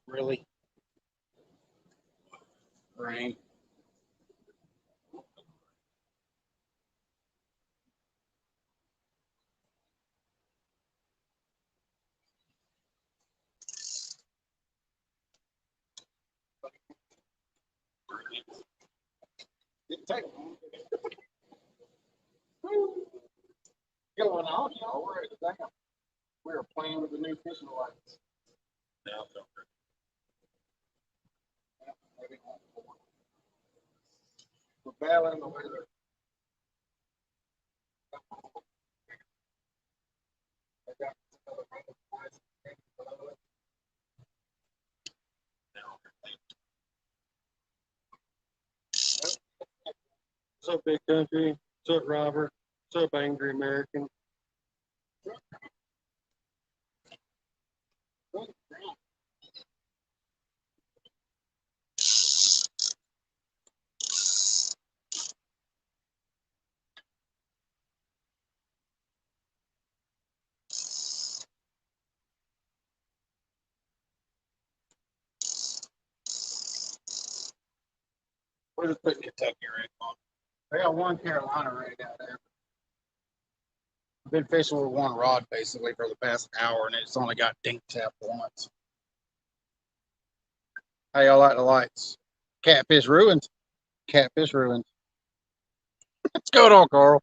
Really? Rain. Didn't take long. Going on, y'all. We're at the dam. We were playing with the new fishing lights. Now it's over. Maybe not. We're battling the weather. I got another round of lights. What's up, big country? What's up, Robert? What's up, angry American? We're just putting Kentucky right on. They got one Carolina right out there. I've been fishing with one rod basically for the past hour, and it's only got dink tapped once. How y'all like the lights? Catfish ruined. Catfish ruined. What's going on, Carl?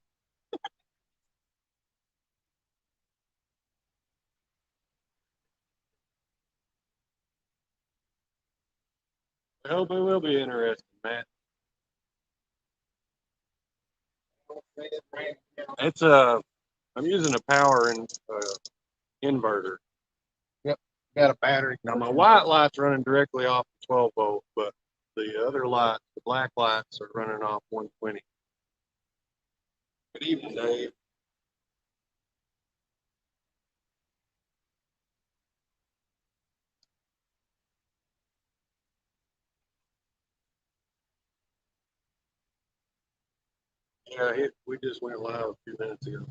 I hope it will be interesting, Matt. It's I'm using a power inverter. Yep, got a battery. Now my white light's running directly off the 12 volt, but the other lights, the black lights, are running off 120. Good evening, Dave. Yeah, we just went live a few minutes ago.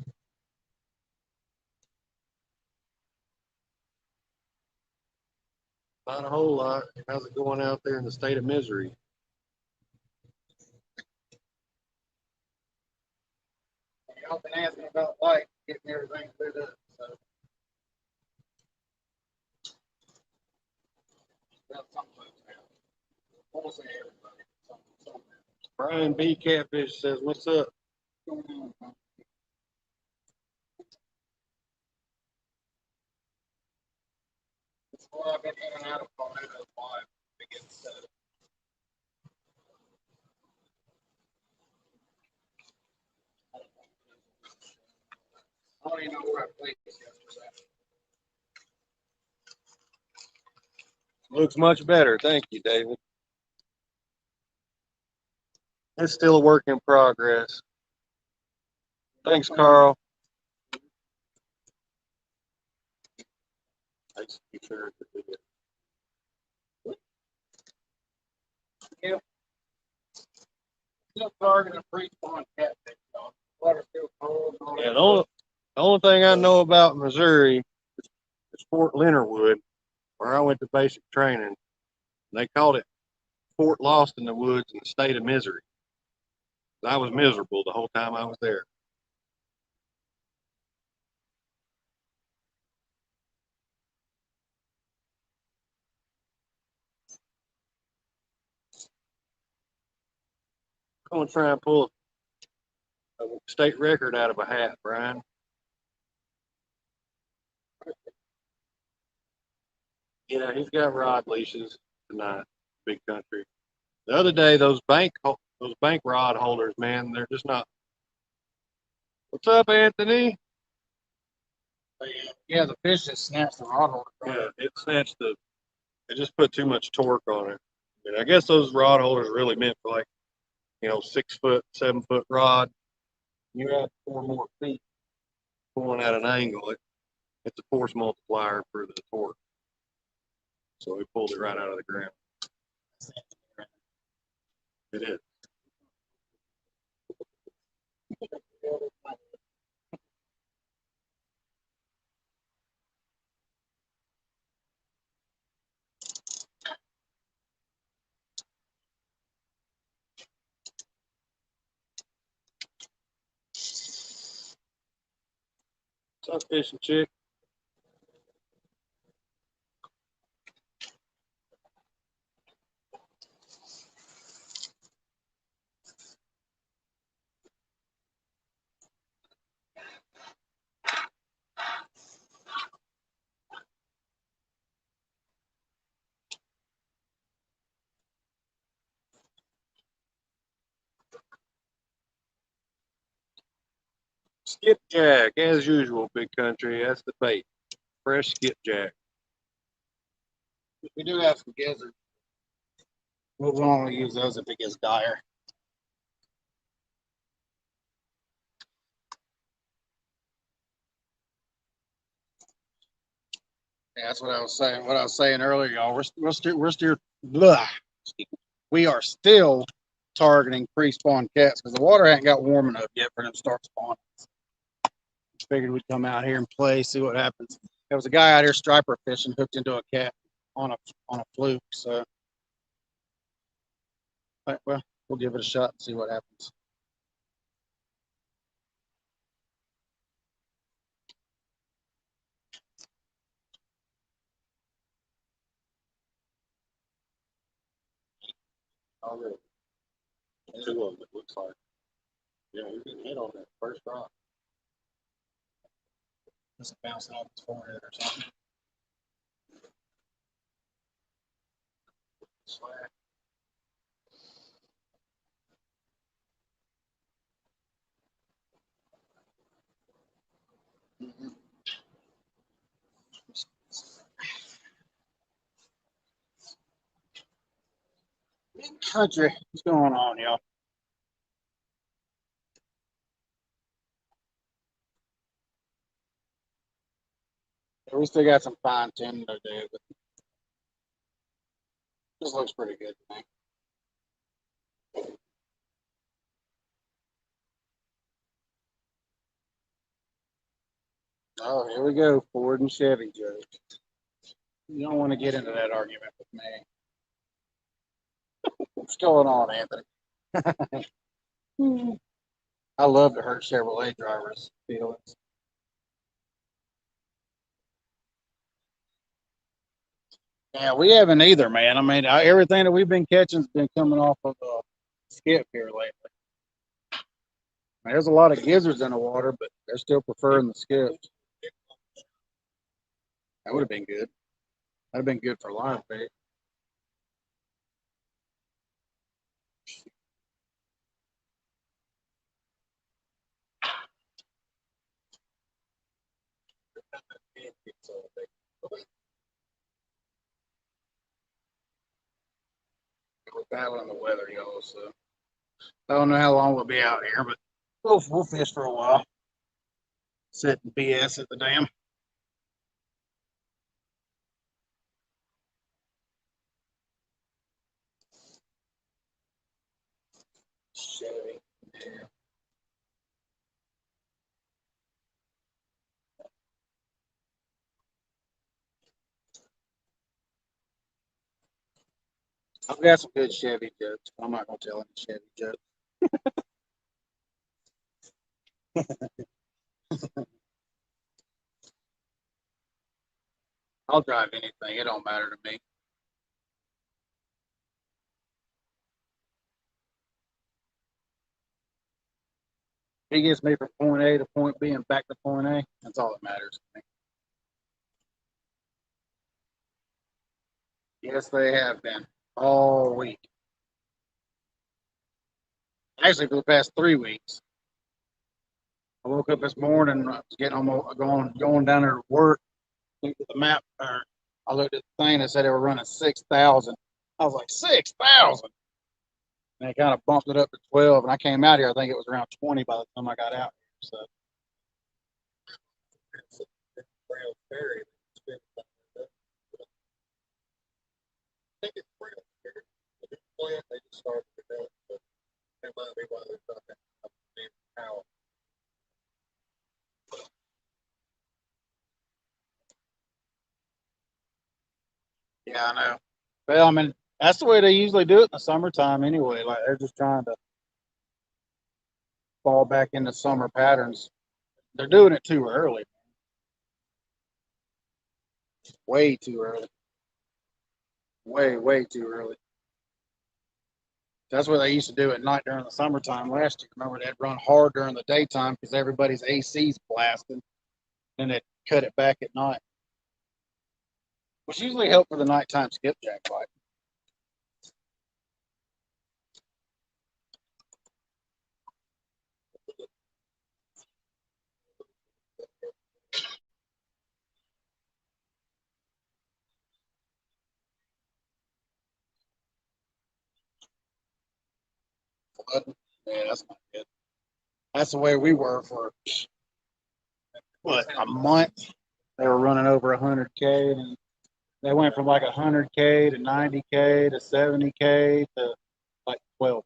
Not a whole lot. How's it going out there in the state of misery? Y'all been asking about light, getting everything cleared up. So that's something now. I won't say everybody. Some Brian B. Catfish says, "What's up?" going on. It's why I've been in and out of Palmetto live to get set up. I don't even know where I played this yesterday. Looks much better. Thank you, David. It's still a work in progress. Thanks, Carl. Thanks, sure. Yeah. Still targeting a pre-spawn catfish, though. Water still cold. Yeah, the only thing I know about Missouri is Fort Leonard Wood, where I went to basic training. They called it Fort Lost in the Woods in the state of misery. I was miserable the whole time I was there. I'm gonna try and pull a state record out of a hat, Brian. Yeah, he's got rod leashes tonight, big country. The other day, those bank rod holders, man, they're just not. What's up, Anthony? Yeah, the fish just snaps the rod holder. Yeah, it just put too much torque on it. And I guess those rod holders are really meant for like, 6 foot, 7 foot rod. You add 4 more feet pulling at an angle. It's a force multiplier for the torque. So we pulled it right out of the ground. It is. What's up, fishing chick? Skipjack, as usual, big country. That's the bait. Fresh skipjack. We do have some gizzards. We'll only use those if it gets dire. Yeah, that's what I was saying. What I was saying earlier, y'all. We are still targeting pre-spawn cats because the water hadn't got warm enough yet for them to start spawning. Figured we'd come out here and play, see what happens. There was a guy out here striper fishing, hooked into a cat on a fluke. So, well, we'll give it a shot and see what happens. Oh, really? Two of them, it looks like. Yeah, you can hit on that first rock. Just bouncing off his forehead or something. Slack. Mm-hmm. Big country. What's going on, y'all? Yeah, we still got some fine tuning to do, but this looks pretty good to me. Oh, here we go. Ford and Chevy joke. You don't want to get into that argument with me. What's going on, Anthony? I love to hurt Chevrolet drivers' feelings. Yeah, we haven't either, man. I mean, everything that we've been catching has been coming off of skip here lately. There's a lot of gizzards in the water, but they're still preferring the skips. That would have been good. That'd have been good for live bait. We're battling the weather, y'all. So I don't know how long we'll be out here, but we'll fish for a while. Sit and BS at the dam. Chevy. Yeah. I've got some good Chevy jokes, but I'm not gonna tell any Chevy jokes. I'll drive anything. It don't matter to me. He gets me from point A to point B and back to point A. That's all that matters to me. Yes, they have been all week. Actually, for the past 3 weeks. I woke up this morning, I was getting almost going down there to work. Looked at the map, or I looked at the thing that said they were running 6,000. I was like, 6,000. And they kind of bumped it up to 12. And I came out here, I think it was around 20 by the time I got out here. So yeah, I know. Well, I mean, that's the way they usually do it in the summertime anyway. Like they're just trying to fall back into summer patterns. They're doing it too early. Way too early. Way too early. That's what they used to do at night during the summertime last year. Remember, they'd run hard during the daytime because everybody's AC's blasting, and they'd cut it back at night, which usually helped for the nighttime skipjack fight. Yeah, that's not good. That's the way we were for what, a month. They were running over 100K, and they went from like 100K to 90K to 70K to like 12.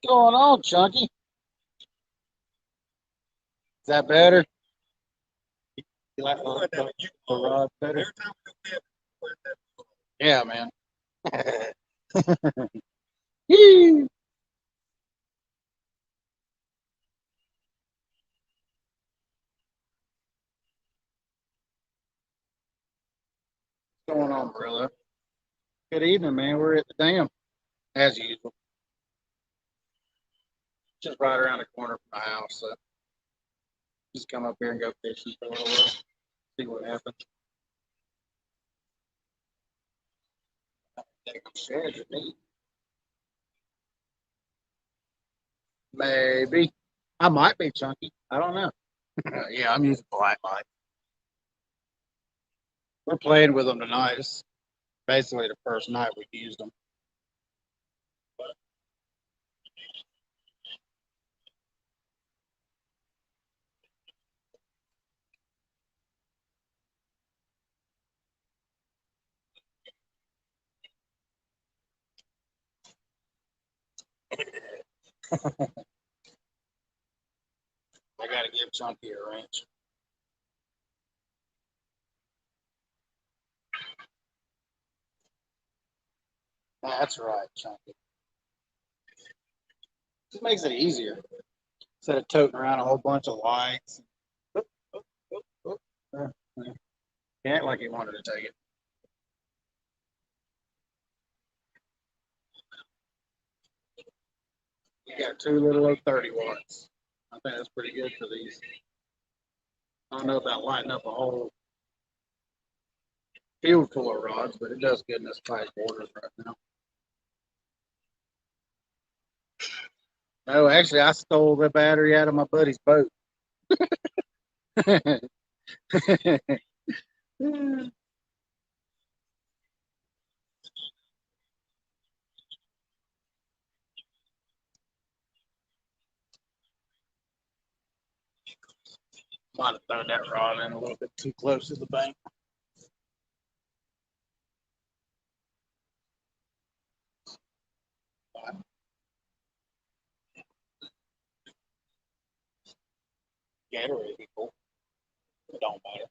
What's going on, Chunky? Is that better? You like the rod better? Yeah, man. What's going on, brother? Good evening, man. We're at the dam, as usual. Just right around the corner from my house. So just come up here and go fishing for a little while, see what happens. Take some shares with me. Maybe. I might be chunky. I don't know. Yeah, I'm using black light. We're playing with them tonight. It's basically the first night we've used them. I got to give Chunky a wrench. That's right, Chunky. Just makes it easier instead of toting around a whole bunch of lights. Oop, oop, oop, oop. He act like he wanted to take it. You got two little old 30 watts. I think that's pretty good for these. I don't know about lighting up a whole field full of rods, but it does good in this tight borders right now. No, actually, I stole the battery out of my buddy's boat. Might have thrown that rod in a little bit too close to the bank. Gatorade people. It don't matter.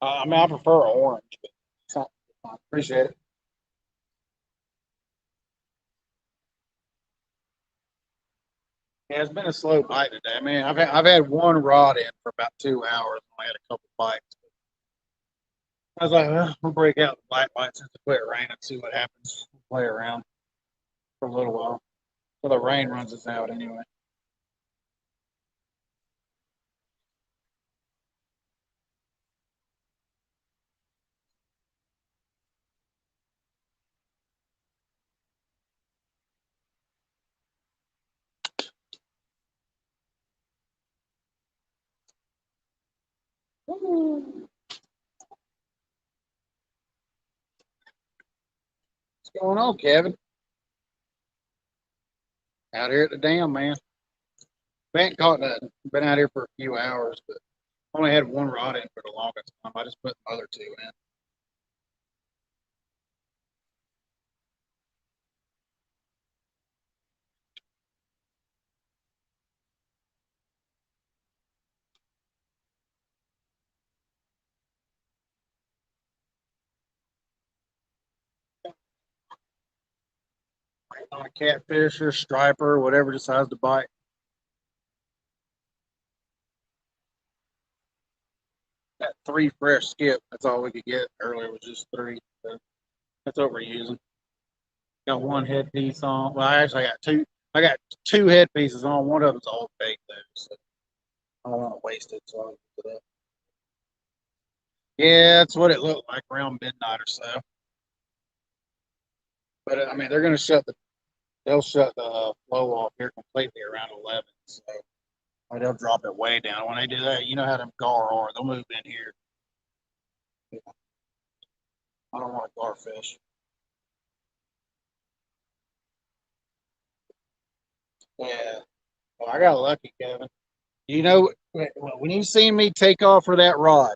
I mean, I prefer orange, but it's not, I appreciate it. Yeah, it's been a slow bite today. I mean, I've had one rod in for about 2 hours. I had a couple bites. I was like, well, we'll break out the black light since it quit raining, see what happens. Play around for a little while. So the rain runs us out anyway. What's going on, Kevin? Out here at the dam, man. We ain't caught nothing. Been out here for a few hours, but only had one rod in for the longest time. I just put the other two in. on a catfisher, striper, whatever decides to bite. That 3 fresh skip, that's all we could get earlier was just 3. So that's what we're using. Got 1 headpiece on. Well, I actually got 2. I got 2 headpieces on. One of them's old fake though, so I don't want to waste it. So I'll put it up. Yeah, that's what it looked like around midnight or so. But I mean, they'll shut the flow off here completely around 11. So or they'll drop it way down. When they do that, you know how them gar are. They'll move in here. I don't want a garfish. Yeah. Well, I got lucky, Kevin. You know, when you see me take off for that rod,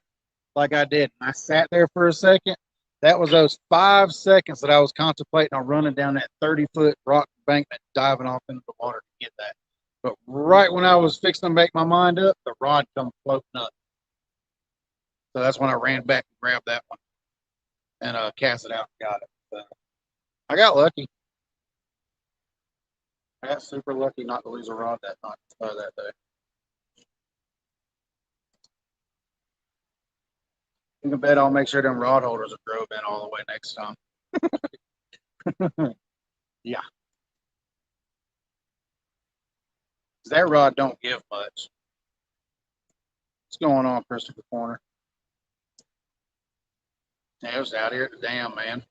like I did, and I sat there for a second, that was those 5 seconds that I was contemplating on running down that 30-foot rock embankment, diving off into the water to get that. But right when I was fixing to make my mind up, the rod come floating up. So that's when I ran back and grabbed that one and cast it out and got it. So I got lucky. I got super lucky not to lose a rod that night, that day. You can bet I'll make sure them rod holders are drove in all the way next time. Yeah, that rod don't give much. What's going on, Christopher Corner? Yeah, it was out here at the dam, man.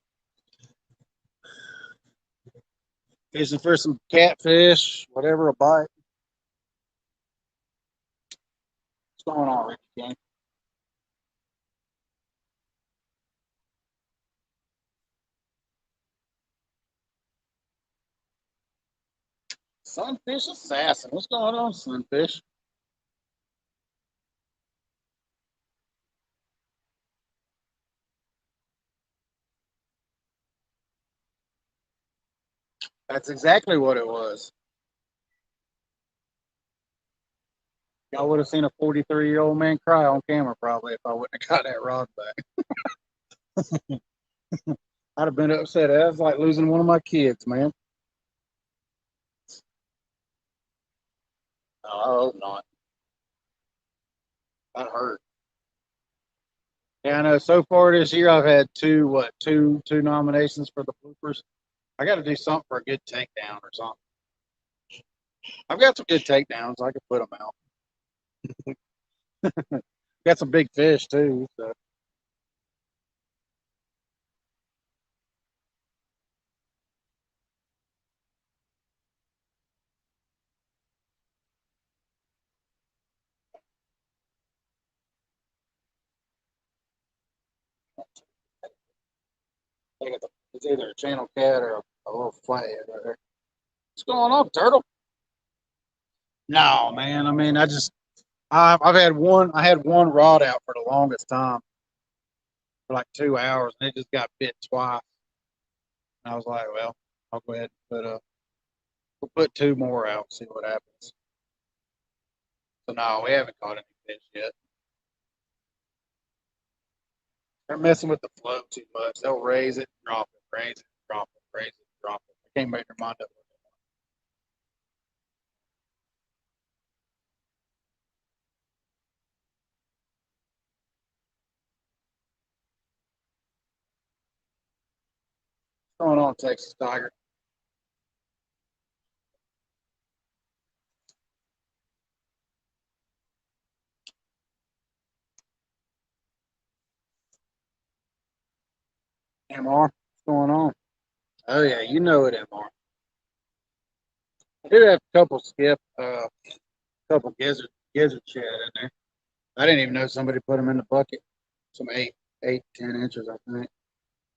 Fishing for some catfish, whatever a bite. What's going on, Ricky King? Sunfish assassin. What's going on, Sunfish? That's exactly what it was. Y'all would have seen a 43-year-old man cry on camera probably if I wouldn't have got that rod back. I'd have been upset. That was like losing one of my kids, man. No, I hope not. That hurt. Yeah, I know. So far this year, I've had two nominations for the bloopers. I got to do something for a good takedown or something. I've got some good takedowns. I could put them out. Got some big fish too. So. It's either a channel cat or a little flathead right there. What's going on, turtle? No, man. I mean, I've had one. I had one rod out for the longest time, for like 2 hours, and it just got bit twice. And I was like, well, I'll go ahead and we'll put 2 more out, and see what happens. So no, we haven't caught any fish yet. They're messing with the float too much. They'll raise it, drop it, raise it, drop it, raise it, drop it. I can't make their mind up. What's going on, Texas Tiger? MR, what's going on? Oh yeah, you know it, MR. I did have a couple skip, couple gizzard shad in there. I didn't even know somebody put them in the bucket. Some 10 inches, I think.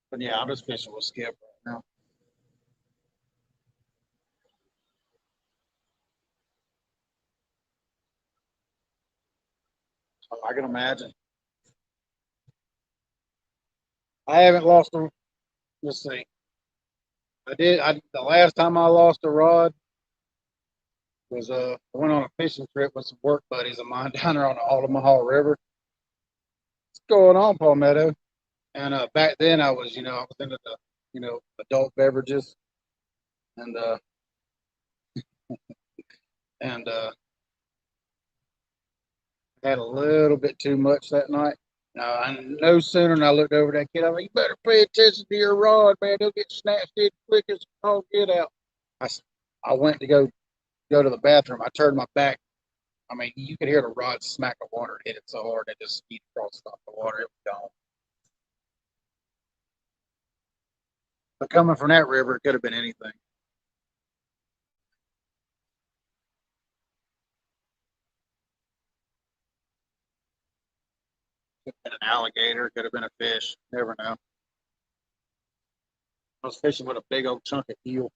But yeah, I'm just fishing with skip right now. So I can imagine. I haven't lost a. Let's see. The last time I lost a rod was I went on a fishing trip with some work buddies of mine down there on the Altamaha River. What's going on, Palmetto? And back then I was into the adult beverages. and and had a little bit too much that night. I no sooner than I looked over that kid, I mean, you better pay attention to your rod, man. They'll get snatched in quick as all get out. I, I went to go to the bathroom. I turned my back. I mean, you could hear the rod smack the water. It hit it so hard it just skied across the top of the water. It was gone. But coming from that river, it could have been anything. Could have been an alligator. Could have been a fish. Never know. I was fishing with a big old chunk of eel.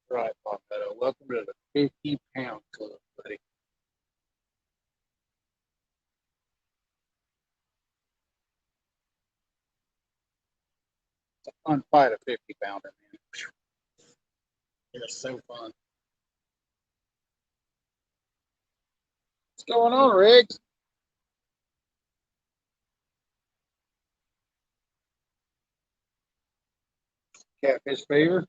Right, Palmetto. Welcome to the 50-pound club, buddy. It's a fun fight, a 50-pounder, man. It's so fun. What's going on, Riggs? Catfish fever.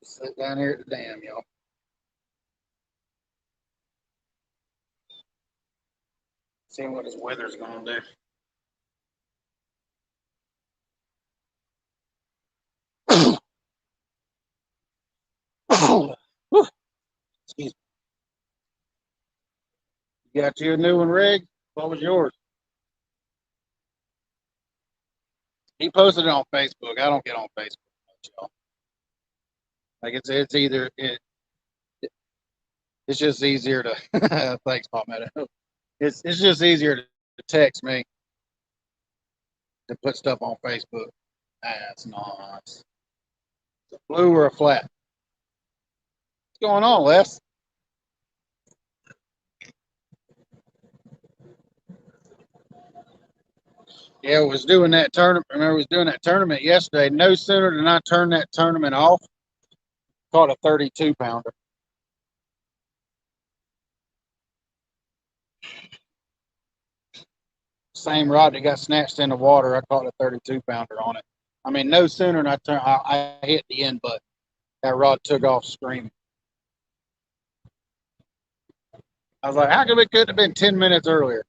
Just sit down here at the dam, y'all. Seeing what his weather's gonna do. Excuse me. You got you a new one, Riggs? What was yours? He posted it on Facebook. I don't get on Facebook much, y'all. Like it's either it's just easier to thanks, Palmetto. It's just easier to text me to put stuff on Facebook. That's nice. A blue or a flat? What's going on, Les? Yeah, I was doing that tournament. Remember, I was doing that tournament yesterday. No sooner than I turned that tournament off, caught a 32 pounder. Same rod that got snatched in the water. I caught a 32 pounder on it. I mean, no sooner than I hit the end button, that rod took off screaming. I was like, how come it couldn't have been 10 minutes earlier?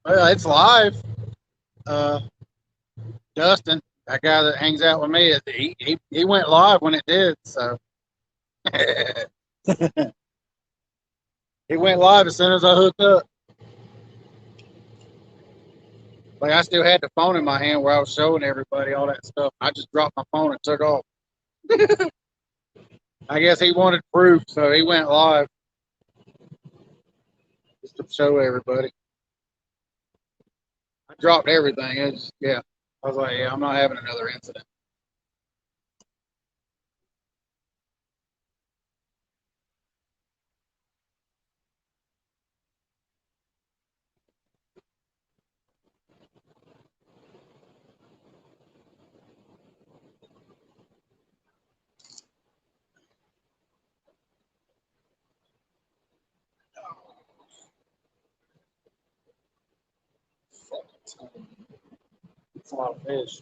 Well, it's live. Uh, Dustin, that guy that hangs out with me, he went live when it did. So he went live as soon as I hooked up. Like I still had the phone in my hand where I was showing everybody all that stuff. I just dropped my phone and took off. I guess he wanted proof, so he went live just to show everybody. I dropped everything. Yeah. I was like, yeah, I'm not having another incident. It's a lot of fish.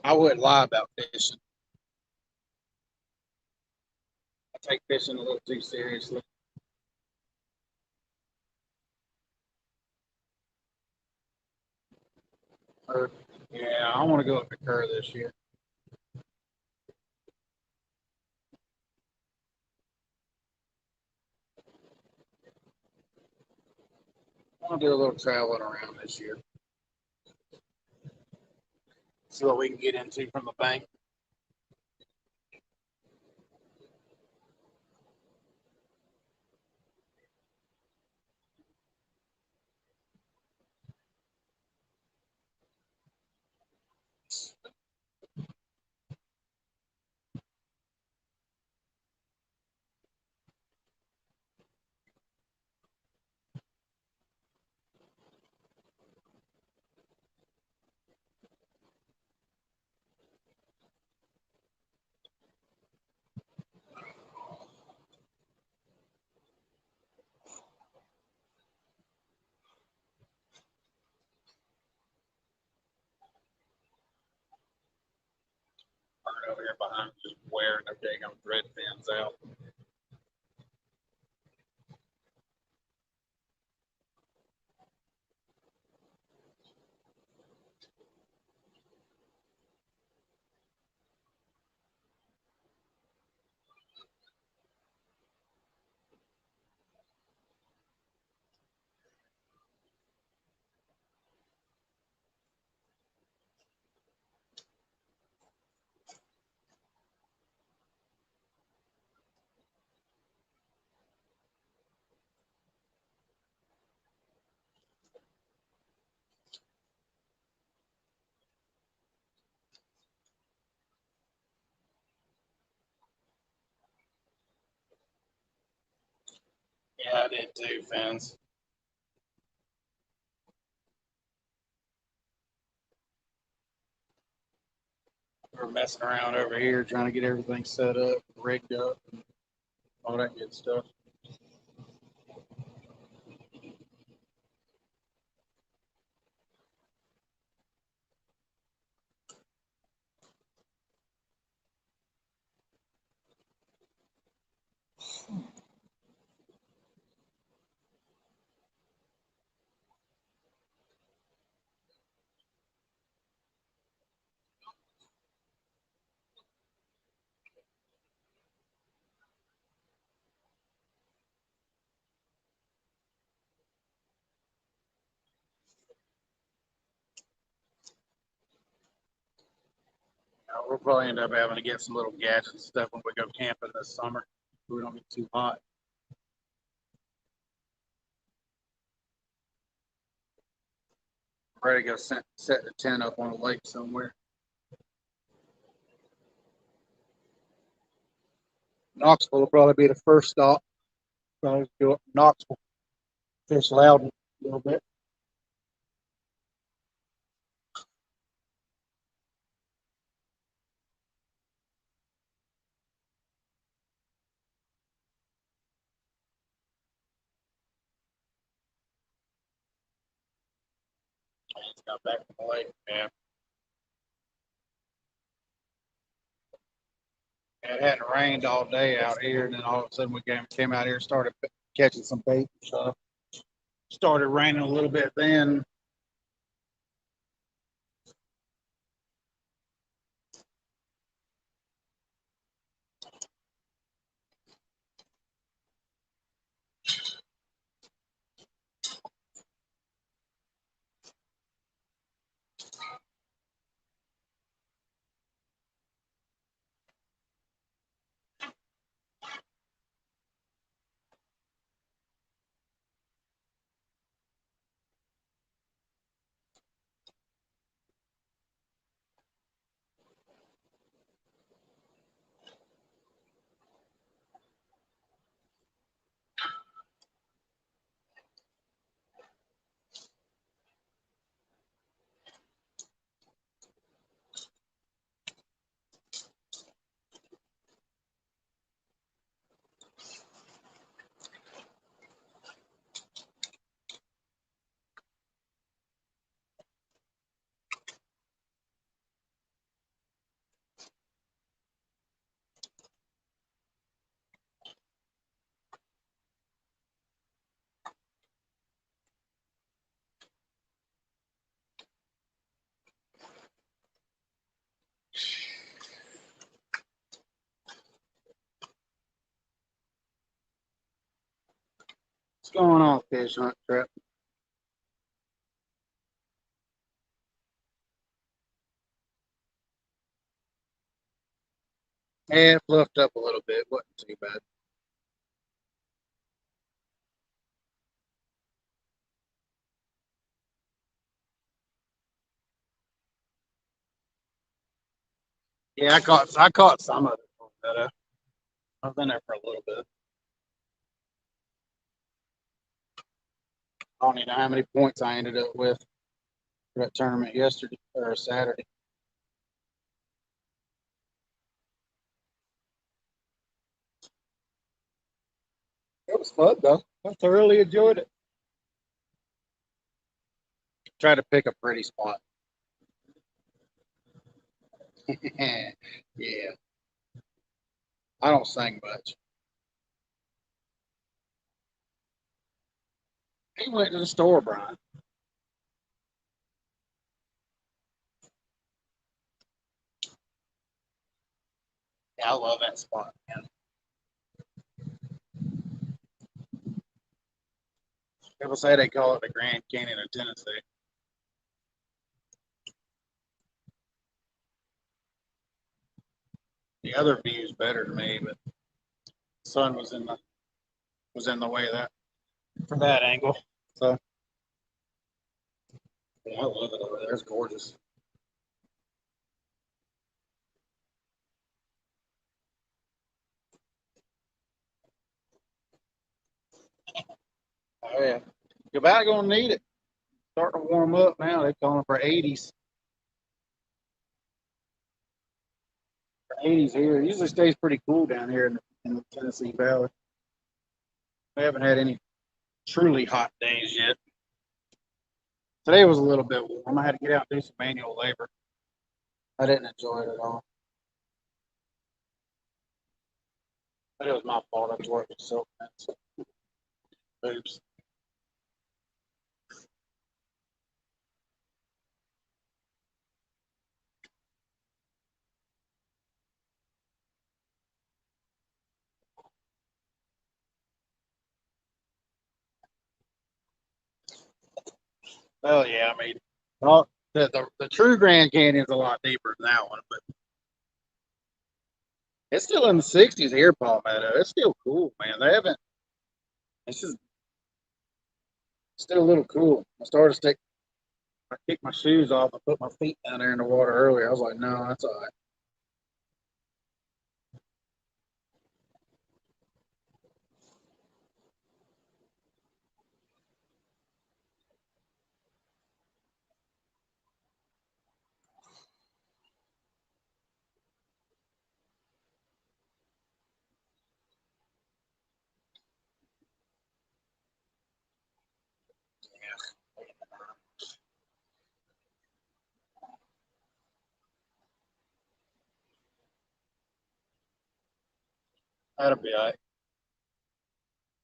I wouldn't lie about fishing. I take fishing a little too seriously. Or, yeah, I want to go up to Kerr this year. I'll do a little traveling around this year. See what we can get into from the bank. Right over here behind, just wearing their daggone thread fins out. Yeah, I did too, fins. We're messing around over here trying to get everything set up, rigged up, and all that good stuff. We'll probably end up having to get some little gadgets and stuff when we go camping this summer. So we don't get too hot. Ready to go set the tent up on a lake somewhere. Knoxville will probably be the first stop. Probably go up to Knoxville, fish Loudon a little bit. Just got back from the lake, man. It hadn't rained all day out here, and then all of a sudden we came out here and started catching some bait and stuff. Started raining a little bit then. What's going on, fish hunt trip? Yeah, it fluffed up a little bit. Wasn't too bad. Yeah, I caught some of it. But, I've been there for a little bit. I don't even know how many points I ended up with for that tournament yesterday or Saturday. It was fun though. I thoroughly enjoyed it. Try to pick a pretty spot. Yeah, I don't sing much. He went to the store, Brian. Yeah, I love that spot, man. People say they call it the Grand Canyon of Tennessee. The other view is better to me, but the sun was in the way of that for that angle. So yeah, I love it over there. It's gorgeous. Oh yeah, you're about gonna need it. Starting to warm up now. They're calling for 80s. For 80s here. It usually stays pretty cool down here in the Tennessee Valley. We haven't had any truly hot days yet. Today was a little bit warm. I had to get out and do some manual labor. I didn't enjoy it at all. But it was my fault. I was working silk fence. Oops. Well, yeah, I mean, well, the true Grand Canyon's a lot deeper than that one, but it's still in the 60s here, Palmetto. It's still cool, man. They haven't. It's just still a little cool. I kicked my shoes off. I put my feet down there in the water earlier. I was like, no, that's all right. That'll be all right.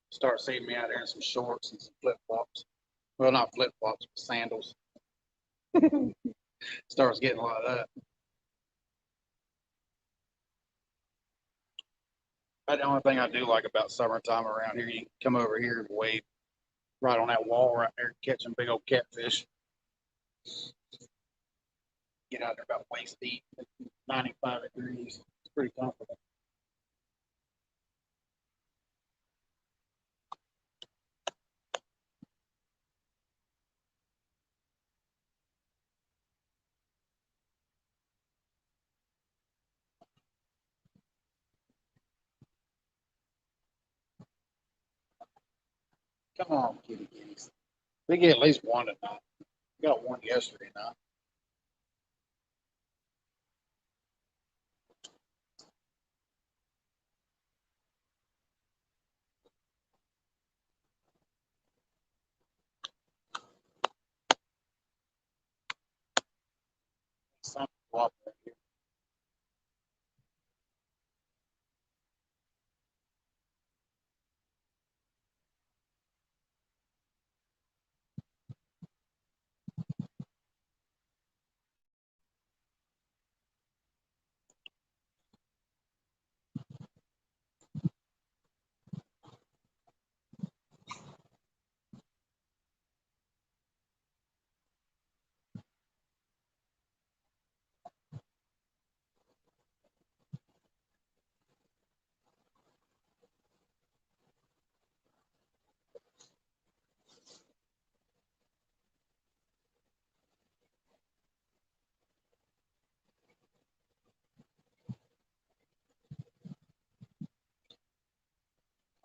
Start seeing me out there in some shorts and some flip flops. Well, not flip flops, but sandals. Starts getting a lot of that. That's the only thing I do like about summertime around here. You can come over here and wade right on that wall right there, catching big old catfish. Get out there about waist deep, 95 degrees. It's pretty comfortable. Come on, kitty kitties. They get at least one tonight. Got one yesterday night. Something flop right here.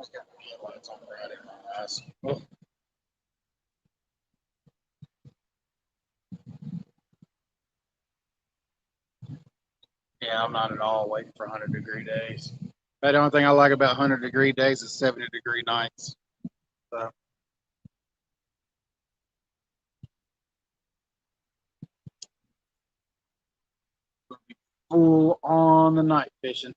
I got the headlights on Friday. My eyes. Oh, yeah, I'm not at all waiting for 100-degree days. But the only thing I like about 100-degree days is 70-degree nights. So full on the night fishing.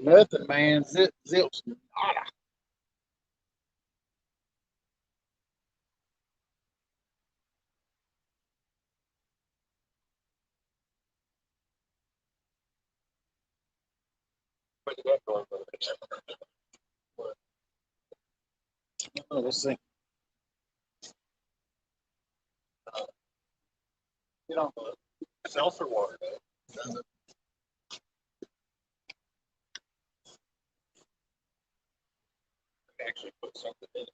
Nothing, man. Zilch. Nada. Oh, let's see. You know, Seltzer water. Actually put something in it.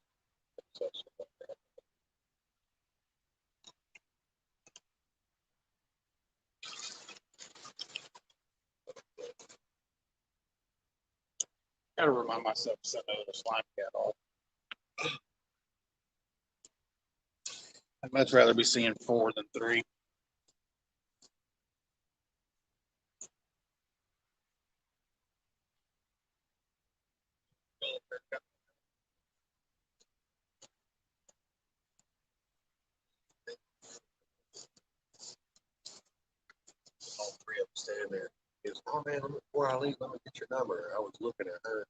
gotta remind myself to send the slime cat off. I'd much rather be seeing 4 than 3. All three of them standing there. He goes, oh man, before I leave, let me get your number. I was looking at her.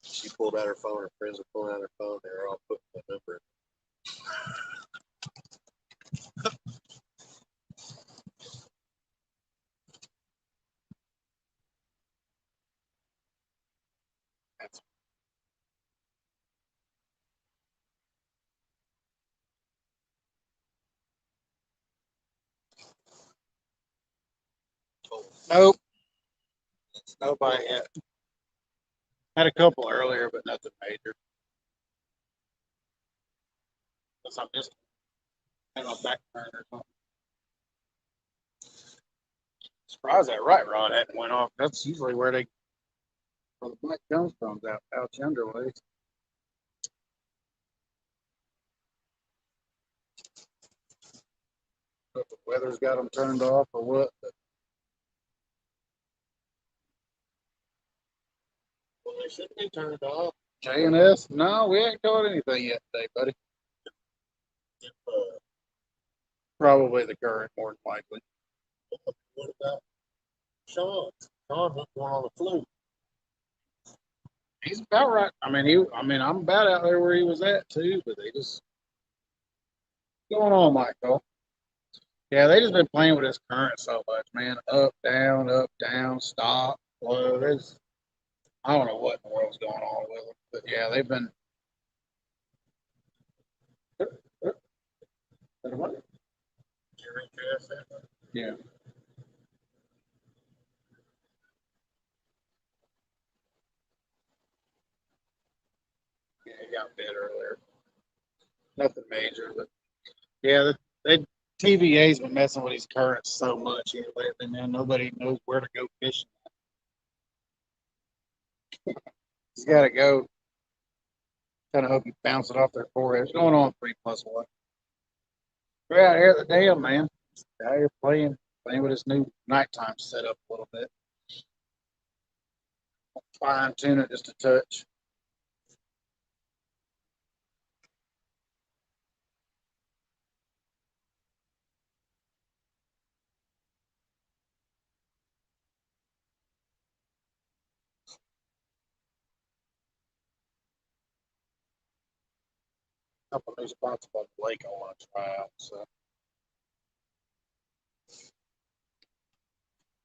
She pulled out her phone. Her friends were pulling out her phone. They were all putting the number in. Nope, nobody yet. Had a couple earlier, but nothing major. Unless I'm just on a back burner or something. Surprised that right rod hadn't went off. That's usually where the black comes from, out yonder way. If the weather's got them turned off or what. But Well, they should be turned off. J&S, no, we ain't caught anything yet today, buddy. If, Probably the current, more than likely. what about Sean? Sean hooked one on the fluke. He's about right. I'm about out there where he was at too, but they just going on, Michael. Yeah, they just been playing with this current so much, man. Up, down, stop, flow. I don't know what in the world's going on with them, but yeah, they've been. Yeah, yeah, he got bit earlier. Nothing major, but yeah, they TVA's been messing with his currents so much here lately, man. Nobody knows where to go fishing. He's got to go. Kind of hope he bounce it off their forehead. It's going on 3+1. We're out here at the dam, man. Out here playing with his new nighttime setup a little bit. Fine tune it just a touch. A couple new spots above the lake I want to try out. So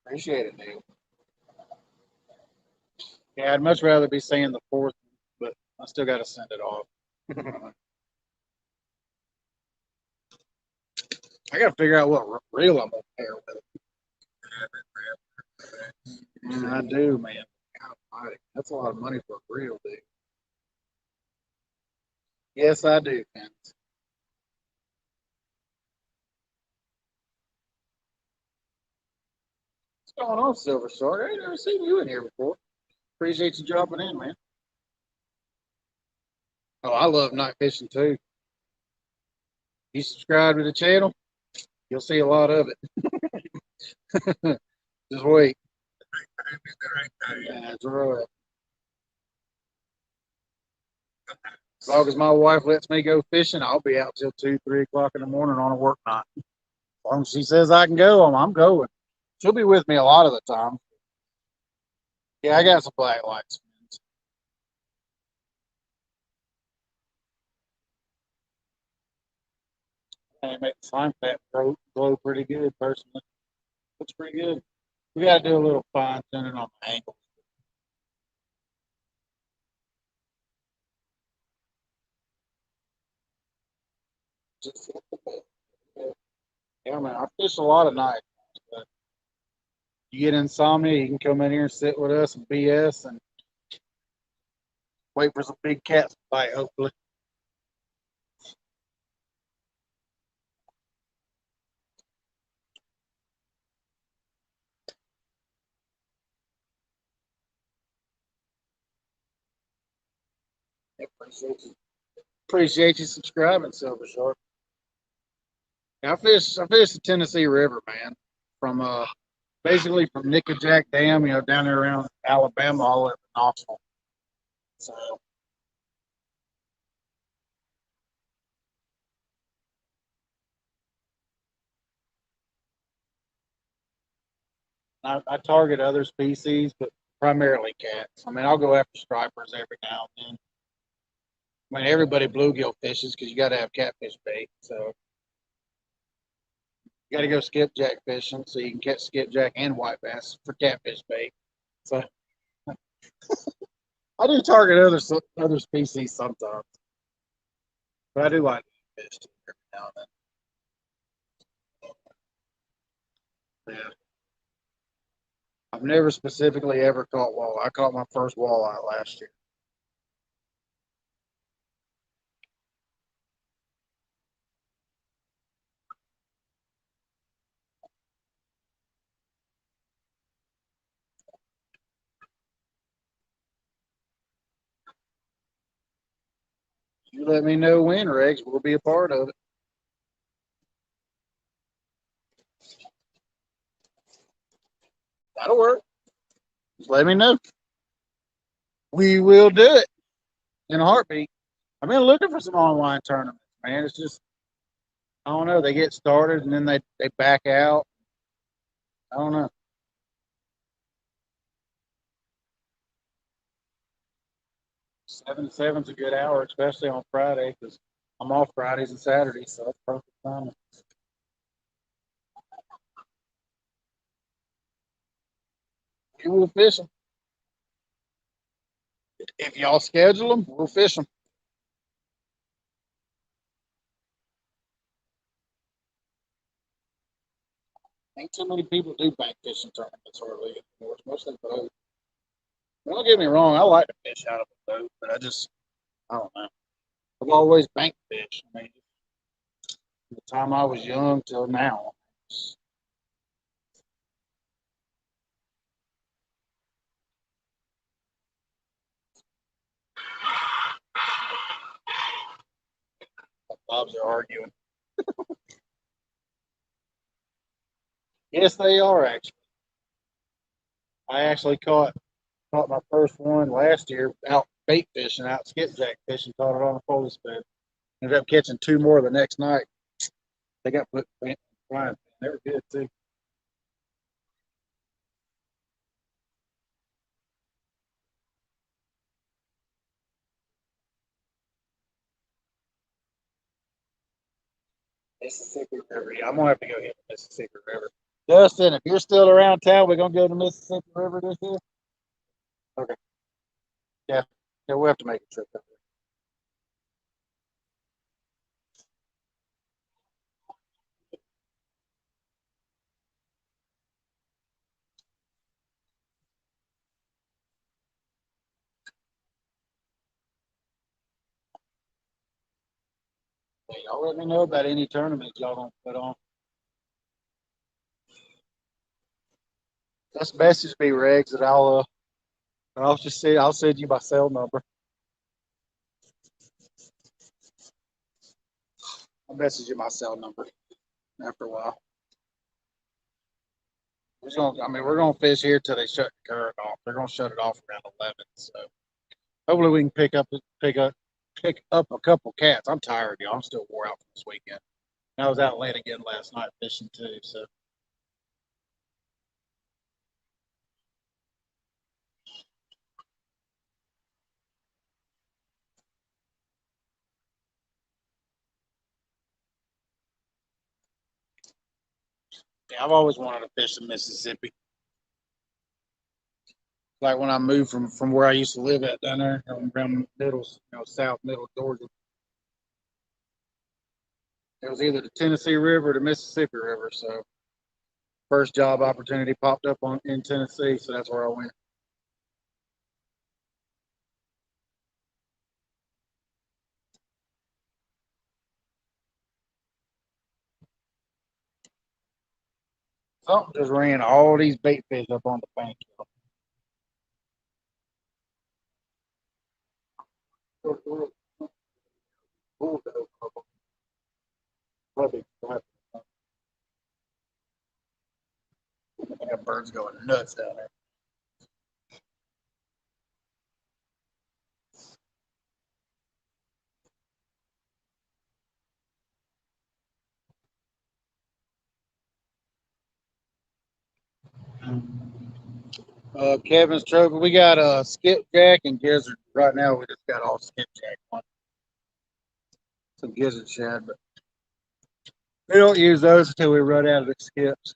appreciate it, dude. Yeah, I'd much rather be saying the 4th, but I still got to send it off. I got to figure out what reel I'm gonna pair with. I do, man. God, that's a lot of money for a reel, dude. Yes, I do, Vince. What's going on, Silver Shark? I ain't never seen you in here before. Appreciate you dropping in, man. Oh, I love night fishing too. You subscribe to the channel, you'll see a lot of it. Just wait. That's right. As long as my wife lets me go fishing, I'll be out till 2, 3 o'clock in the morning on a work night. As long as she says I can go, I'm going. She'll be with me a lot of the time. Yeah, I got some black lights. And make the slime fat glow pretty good, personally. Looks pretty good. We got to do a little fine tuning on the angle. Just, yeah, man, I fish a lot of nights. But you get insomnia, you can come in here and sit with us and BS and wait for some big cats to bite, hopefully. Appreciate you subscribing, Silver Shark. Yeah, I fish the Tennessee River, man. From basically from Nickajack Dam, down there around Alabama, all the way up to Knoxville. So I target other species, but primarily cats. I mean, I'll go after stripers every now and then. I mean, everybody bluegill fishes because you got to have catfish bait. So you got to go skipjack fishing so you can catch skipjack and white bass for catfish bait. So I do target other species sometimes, but I do like fish every now and then. Yeah. I've never specifically ever caught walleye. I caught my first walleye last year. You let me know when, Regs. We'll be a part of it. That'll work. Just let me know. We will do it in a heartbeat. I've been looking for some online tournaments, man. It's just I don't know. They get started and then they back out. I don't know. 7 to 7's a good hour, especially on Friday because I'm off Fridays and Saturdays, so that's perfect timing. We will fish them if y'all schedule them. We'll fish them. Ain't too many people do bank fishing tournaments hardly anymore. It's mostly boat. Don't get me wrong, I like to fish out of a boat, but I don't know. I've always bank fished. I mean, from the time I was young till now. Bobs are arguing. Yes, they are actually. I actually caught my first one last year out bait fishing, out skipjack fishing. Caught it on a poly spoon. Ended up catching two more the next night. They got put in flying. They were good too. Mississippi River. Yeah, I'm gonna have to go hit the Mississippi River. Justin, if you're still around town, we're gonna go to the Mississippi River this year. Okay. Yeah. Yeah, we'll have to make a trip up there. Hey, y'all let me know about any tournament y'all gonna put on. Just message me, Regs, and I'll just say I'll send you my cell number. I'll message you my cell number after a while. We're gonna fish here till they shut the current off. They're gonna shut it off around 11. So hopefully we can pick up a couple cats. I'm tired, y'all. I'm still wore out from this weekend. And I was out late again last night fishing too. So yeah, I've always wanted to fish in Mississippi. Like when I moved from where I used to live at down there around middle, south middle Georgia. It was either the Tennessee River or the Mississippi River. So first job opportunity popped up in Tennessee, so that's where I went. Something just ran all these bait fish up on the bank. That bird's going nuts down there. Kevin's trophy. We got skipjack and gizzard. Right now, we just got all skipjack on. Some gizzard shad, but we don't use those until we run out of the skips.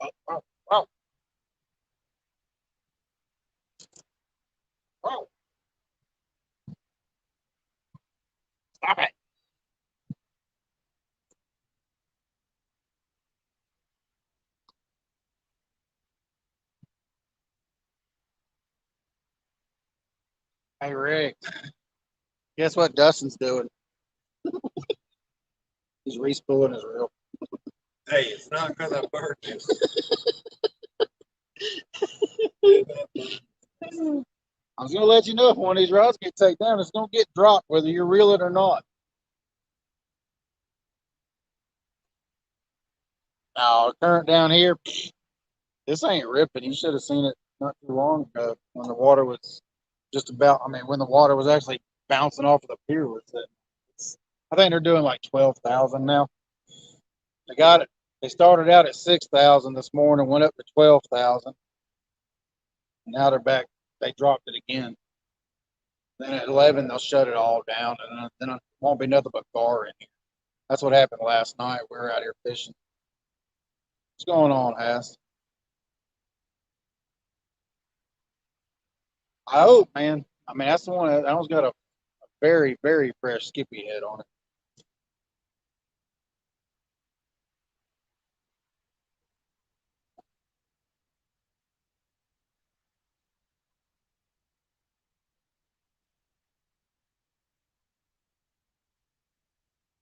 Oh, oh, oh, oh. Stop it. Hey, Rick, guess what Dustin's doing? He's respooling his reel. Hey, it's not because I burned it. I was going to let you know if one of these rods get taken down, it's going to get dropped whether you reel it or not. Now, the current down here, this ain't ripping. You should have seen it not too long ago when the water was when the water was actually bouncing off of the pier. I think they're doing like 12,000 now. They got it. They started out at 6,000 this morning, went up to 12,000. Now they're back. They dropped it again. Then at 11, they'll shut it all down, and then it won't be nothing but gar in here. That's what happened last night. We were out here fishing. What's going on, Hass? I hope, man. That's the one that one's got a very, very fresh skippy head on it.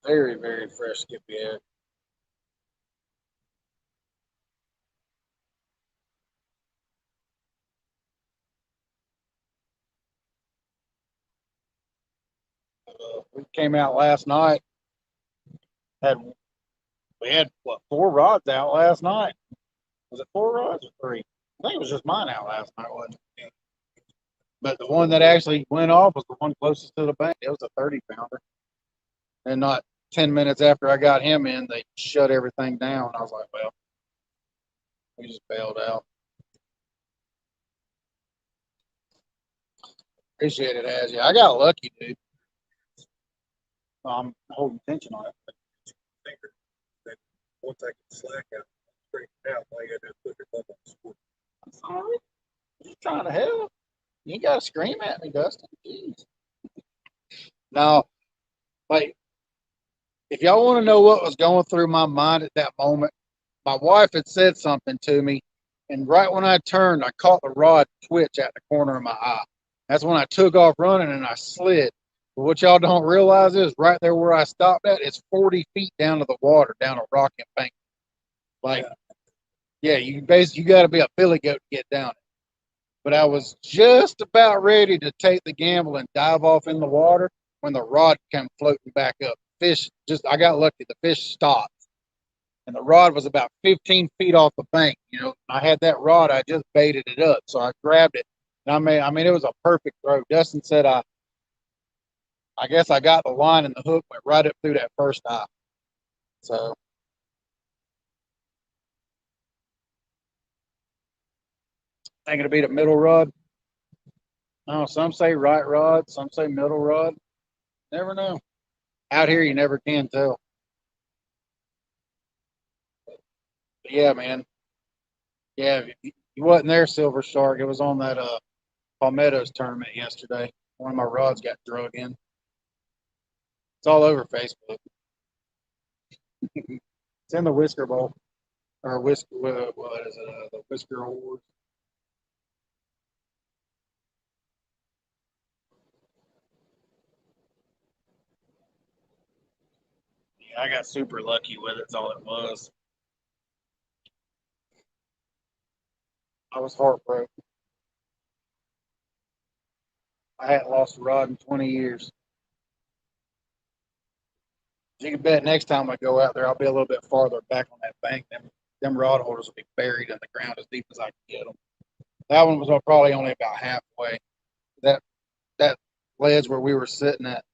Very, very fresh skippy head. We came out last night. Had We had what 4 rods out last night? Was it 4 rods or 3? I think it was just mine out last night, wasn't it? But the one that actually went off was the one closest to the bank. It was a 30-pounder. And not 10 minutes after I got him in, they shut everything down. I was like, well, we just bailed out. Appreciate it, as yeah. I got lucky, dude. I'm holding tension on it. Once I get slack out, straighten out, all you gotta do is put your thumb on the sport. I'm sorry. I'm just trying to help. You ain't got to scream at me, Dustin. Jeez. Now, like, if y'all want to know what was going through my mind at that moment, my wife had said something to me, and right when I turned, I caught the rod twitch at the corner of my eye. That's when I took off running and I slid. But what y'all don't realize is right there where I stopped at, it's 40 feet down to the water, down a rock embankment. Like, yeah, you got to be a billy goat to get down it. But I was just about ready to take the gamble and dive off in the water when the rod came floating back up. I got lucky. The fish stopped, and the rod was about 15 feet off the bank. I had that rod. I just baited it up, so I grabbed it. And I mean, it was a perfect throw. Dustin said, I guess I got the line and the hook went right up through that first eye. So thinking to be the middle rod. No, some say right rod, some say middle rod. Never know. Out here, you never can tell. But yeah, man. Yeah, you wasn't there, Silver Shark. It was on that Palmetto's tournament yesterday. One of my rods got drug in. It's all over Facebook. It's in the Whisker Bowl or Whisker. What is it? The Whisker Award. Yeah, I got super lucky with it. That's all it was. I was heartbroken. I hadn't lost a rod in 20 years. You can bet next time I go out there, I'll be a little bit farther back on that bank. Them rod holders will be buried in the ground as deep as I can get them. That one was probably only about halfway. That that ledge where we were sitting at.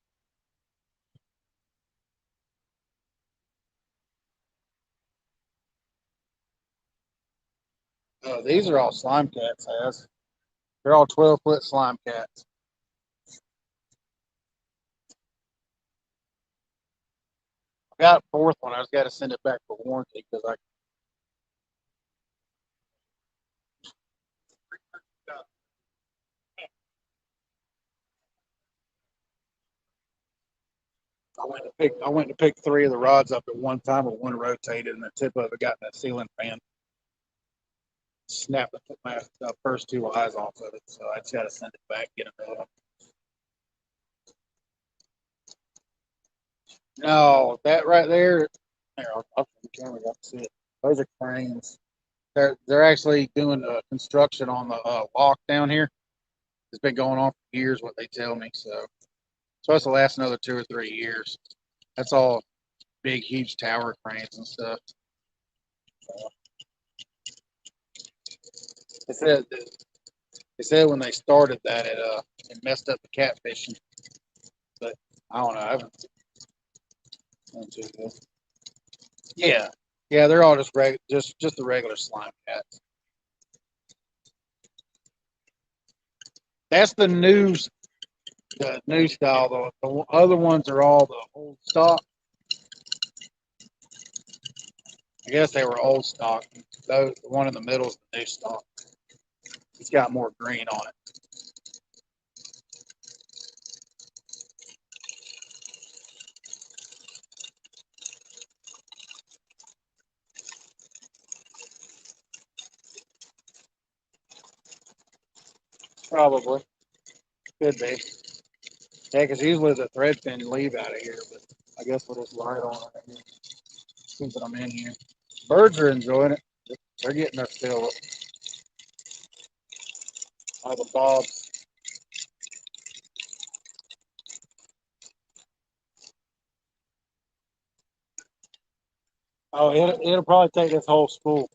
These are all slime cats, has. They're all 12-foot slime cats. I got a fourth one. I just got to send it back for warranty because I went to pick three of the rods up at one time, but one rotated and the tip of it got in that ceiling fan. Snapped my first two eyes off of it, so I just got to send it back, get another one. No, that right there. There, I'll turn the camera up to see it. Those are cranes. They're actually doing construction on the lock down here. It's been going on for years, what they tell me. So it's supposed to last another 2 or 3 years. That's all big, huge tower cranes and stuff. They said when they started that it messed up the catfishing, but I don't know. I haven't done too good. Yeah, yeah, they're all just the regular slime cats. That's the new style though. The other ones are all the old stock. I guess they were old stock. The one in the middle is the new stock. It's got more green on it. Probably could be. Yeah, because usually the thread fin leave out of here, but I guess we'll just light on it. Keeping them in here. Birds are enjoying it. They're getting their fill. All the bobs. Oh, it'll probably take this whole spool.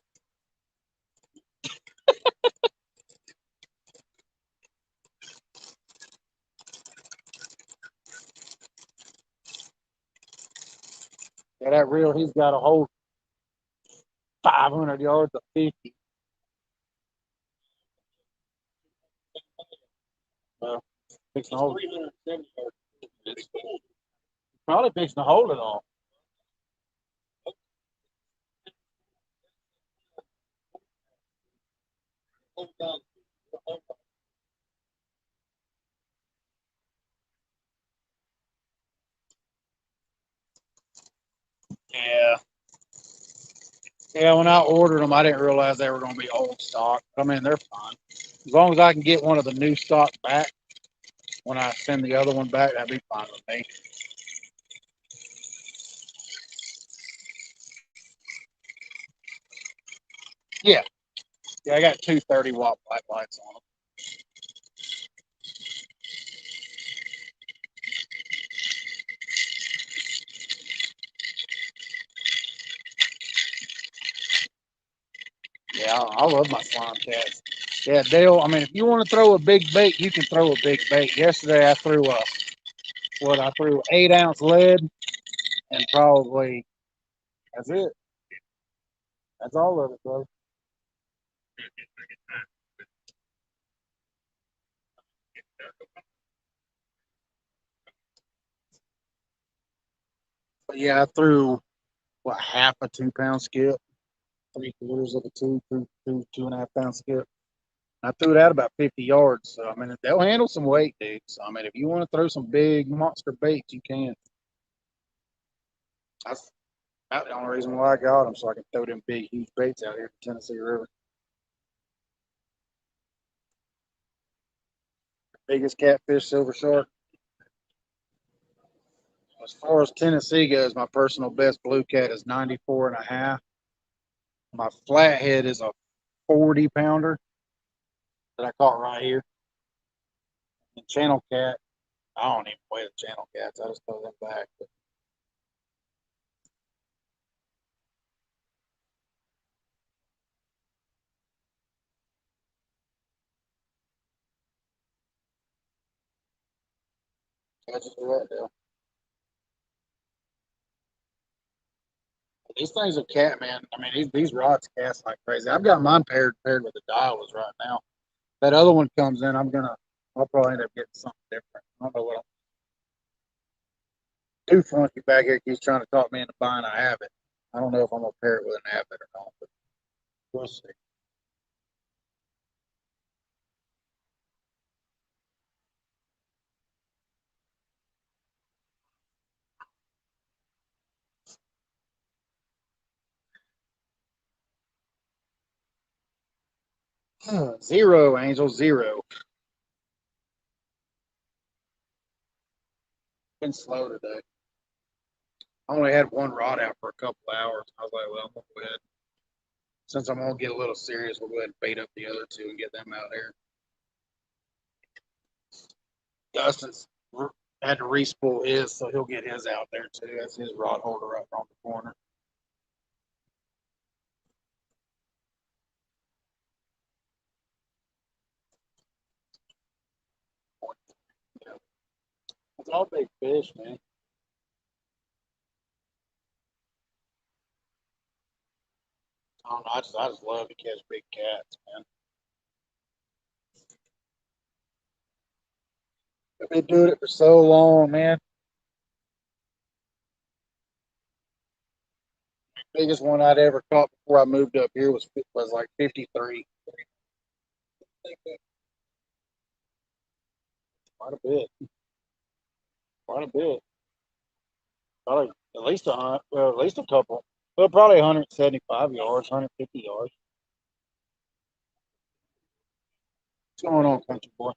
Yeah, that reel, he's got a whole 500 yards of 50. Well, fixing to hold it. Probably fixing to hold it all. Yeah. Yeah, when I ordered them, I didn't realize they were going to be old stock. I mean, they're fine. As long as I can get one of the new stock back when I send the other one back, that'd be fine with me. Yeah. Yeah, I got two 30-watt black lights on them. Yeah, I love my slime cats. Yeah, Dale, I mean, if you want to throw a big bait, you can throw a big bait. Yesterday, I threw I threw 8-ounce lead and probably, that's it. That's all of it, bro. But yeah, I threw, what, half a 2-pound skip, 3/4 of a 2.5 pound skip. I threw it out about 50 yards. So, I mean, they'll handle some weight, dude. So, I mean, if you want to throw some big monster baits, you can. That's about the only reason why I got them, so I can throw them big, huge baits out here in the Tennessee River. Biggest catfish, silver shark. As far as Tennessee goes, my personal best blue cat is 94.5. My flathead is a 40-pounder that I caught right here. And channel cat, I don't even weigh the channel cats. I just throw them back. But catches are right there. These things are cat, man. I mean, these rods cast like crazy. I've got mine paired with the Daiwas right now. That other one comes in, I'll probably end up getting something different. I don't know what I'm too funky back here. Keeps trying to talk me into buying a habit. I don't know if I'm gonna pair it with an habit or not, but we'll see. 0, Angel, 0. Been slow today. I only had one rod out for a couple hours. I was like, well, I'm gonna go ahead. Since I'm gonna get a little serious, we'll go ahead and bait up the other two and get them out there. Dustin's had to respool his, so he'll get his out there too. That's his rod holder up on the corner. It's all big fish, man. I don't know. I just love to catch big cats, man. I've been doing it for so long, man. Biggest one I'd ever caught before I moved up here was like 53. Quite a bit. Quite a bit. Probably at least well, at least a couple. Well, probably 175 yards, 150 yards. What's going on, country boy?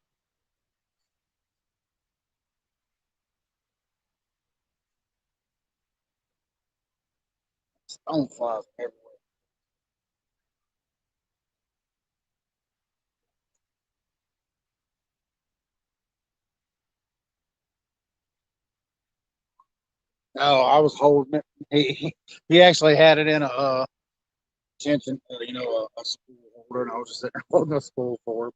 Stone flies everywhere. Oh, I was holding it. He actually had it in a tension, a spool holder, and I was just sitting there holding a spool for him.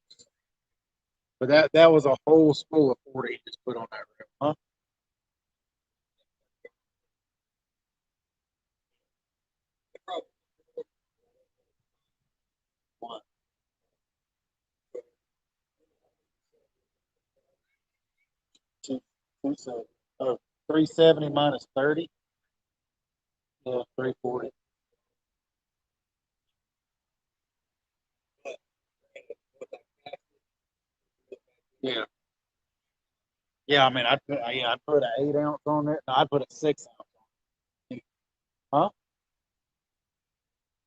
But that was a whole spool of 40 he just put on that reel, huh? 270. Oh, 370 minus 30. Yeah, 340. Yeah. Yeah, I mean, I put an 8-ounce on it. No, I put a 6-ounce on it. Huh?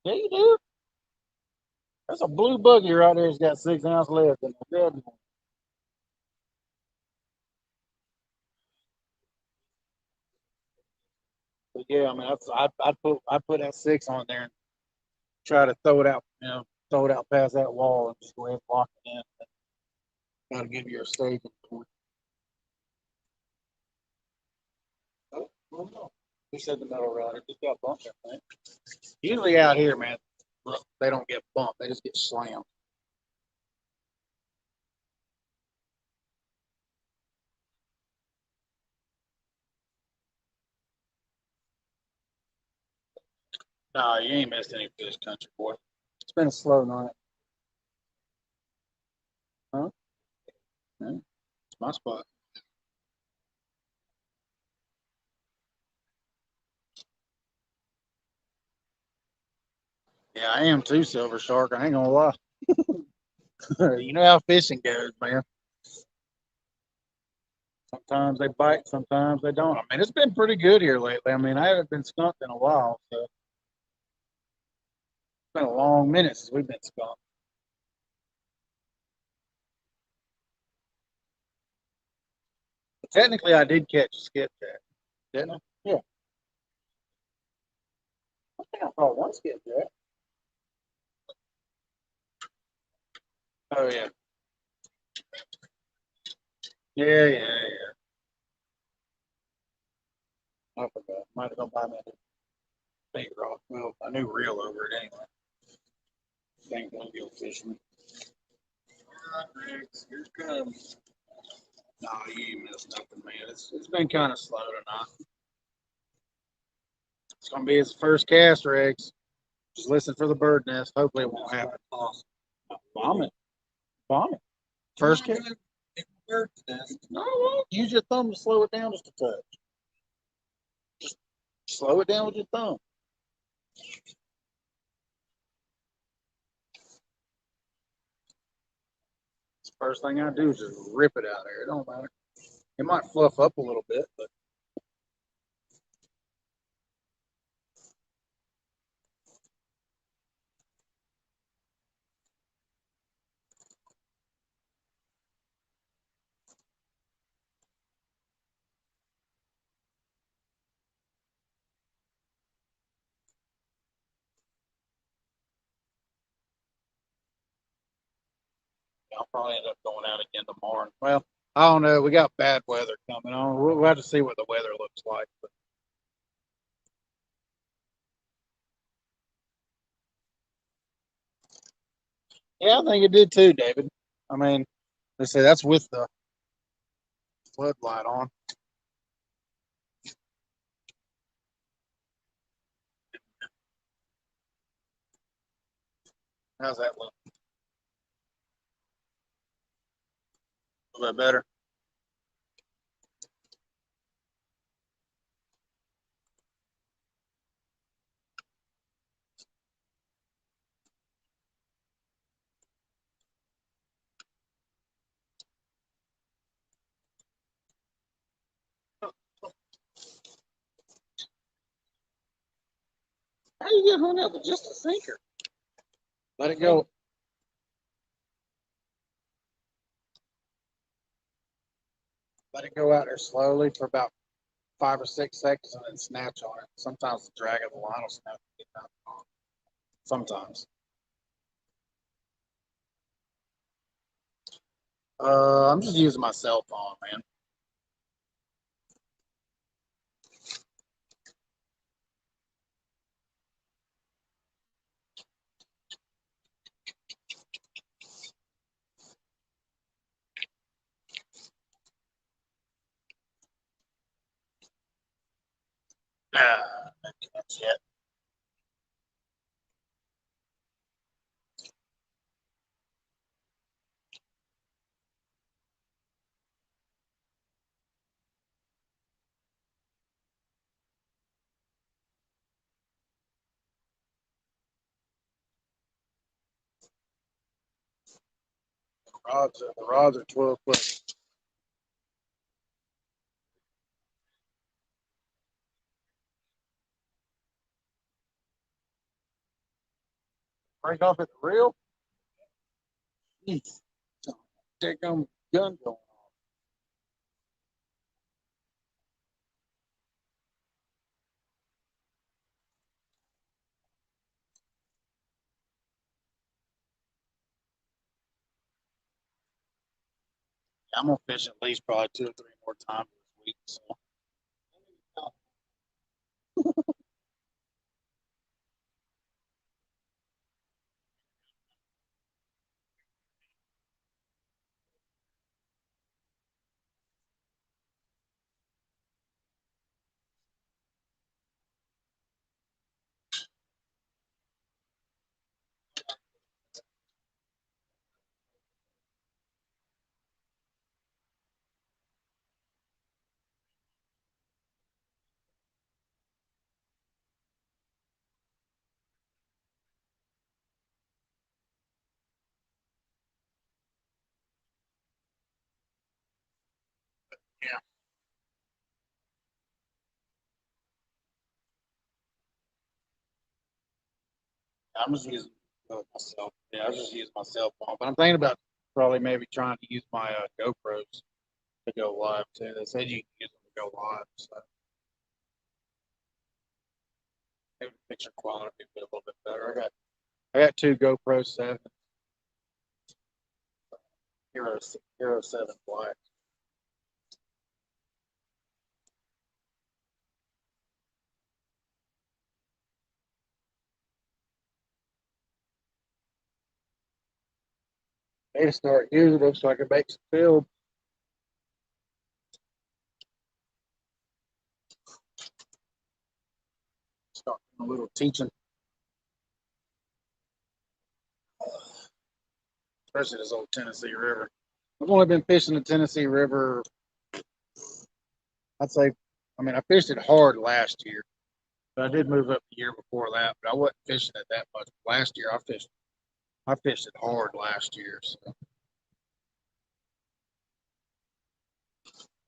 Yeah, you do. That's a blue buggy right there. It's got 6 ounce left in the dead. But yeah, I mean, I put that 6 on there and try to throw it out, throw it out past that wall and just go ahead and lock it in. Got to give you a staging point. Oh, no. Who said the metal rod? It just got bumped, I think. Usually out here, man, they don't get bumped. They just get slammed. Nah, you ain't missed any fish country, boy. It's been a slow night. Huh? Yeah, it's my spot. Yeah, I am too, Silver Shark. I ain't gonna lie. You know how fishing goes, man. Sometimes they bite, sometimes they don't. I mean, it's been pretty good here lately. I mean, I haven't been skunked in a while, so it's been a long minute since we've been skunked. But technically, I did catch a skipjack, didn't I? Yeah, I think I caught one skipjack. Oh yeah, yeah. I forgot. Might have gone buy me a bait rod. Well, a new reel over it anyway. Ain't gonna go fishing. All right, Riggs, here it comes. Nah, you ain't missed nothing, man. It's been kind of slow tonight. It's gonna be his first cast, Riggs. Just listen for the bird nest. Hopefully it won't happen. Bomb it. Bomb it. First cast. Bird's nest. No, it won't. Use your thumb to slow it down just a touch. Just slow it down with your thumb. First thing I do is just rip it out of there. It don't matter. It might fluff up a little bit, but I'll probably end up going out again tomorrow. Well, I don't know. We got bad weather coming on. We'll have to see what the weather looks like. But yeah, I think it did too, David. I mean, they say that's with the floodlight on. How's that look? A little bit better. How you get hung up with just a sinker? Let it go. Let it go out there slowly for about 5 or 6 seconds and then snatch on it. Sometimes the drag of the line will snap. Sometimes. I'm just using my cell phone, man. That's it. The rods are 12 foot. Break off at the reel? Jeez. Take on gun going. I'm gonna fish at least probably 2 or 3 more times this week. So yeah, I'm just using myself. Yeah, I just use my cell phone. But I'm thinking about probably maybe trying to use my GoPros to go live too. They said you can use them to go live, so maybe the picture quality would be a little bit better. I got 2 GoPro 7 Hero 7 Black. Need to start using them so I can make some film. Start doing a little teaching, especially this old Tennessee River. I've only been fishing the Tennessee River, I'd say, I mean, I fished it hard last year, but I did move up the year before that, but I wasn't fishing it that much. Last year, I fished it hard last year. So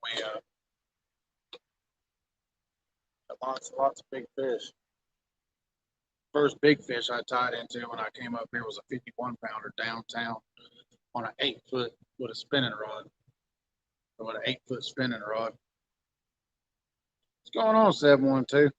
we got lots of big fish. First big fish I tied into when I came up here was a 51 pounder downtown on an 8 foot with a spinning rod. With an 8 foot spinning rod. What's going on, 712?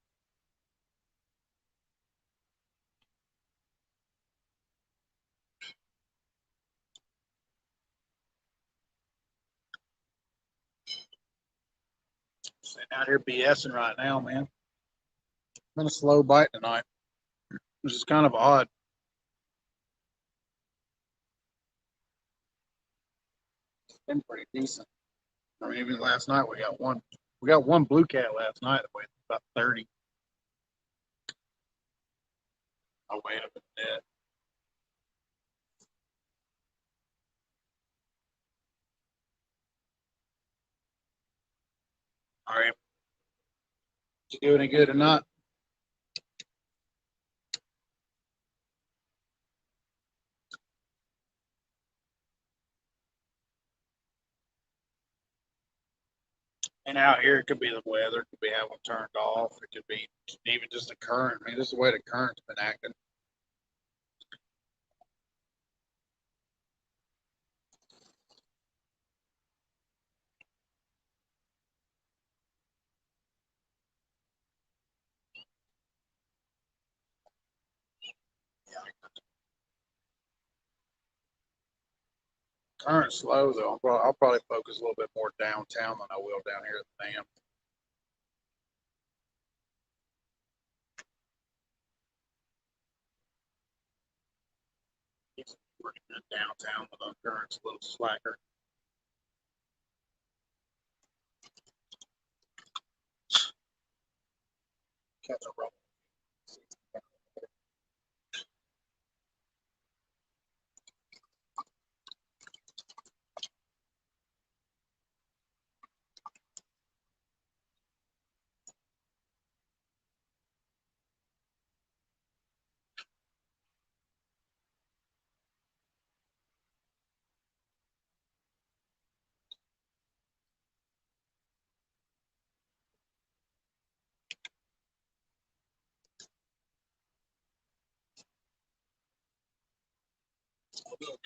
Sitting out here BSing right now, man. Been a slow bite tonight, which is kind of odd. It's been pretty decent. I mean, even last night we got one. We got one blue cat last night that weighed about 30. I weighed up in the net. All right. Did you do any good or not? And out here, it could be the weather, it could be having turned off, it could be even just the current. I mean, this is the way the current's been acting. Current's slow though. I'll probably focus a little bit more downtown than I will down here at the dam. It's pretty good downtown, but the current's a little slacker. Catch a roll. Like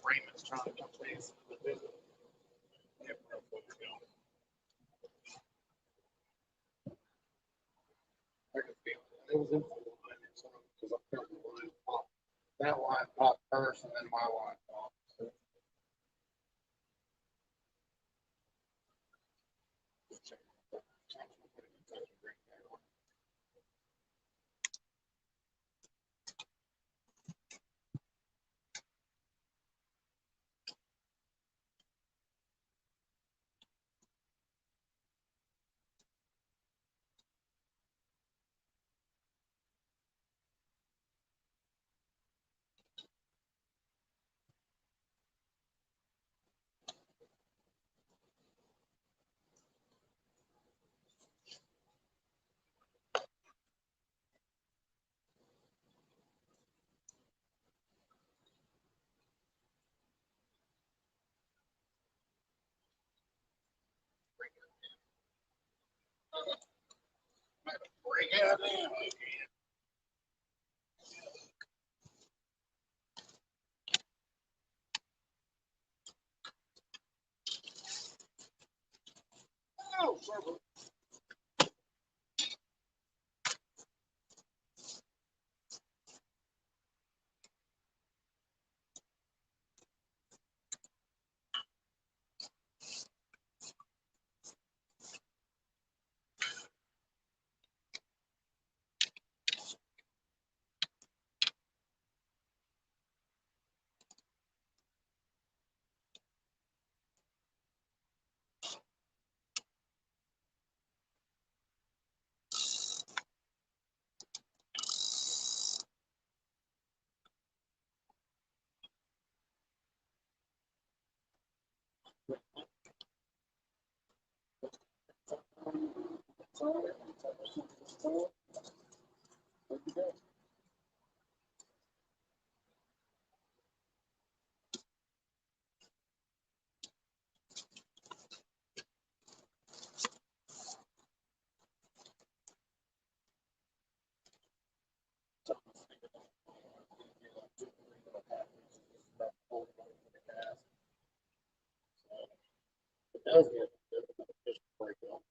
Raymond's trying to come please the visit. Yeah, that's what we're doing. I can feel it. It was in the line, because I'm trying to line pop. That line popped first, and then my line popped. So. Break it out now. Oh, sorry. It does get just break up.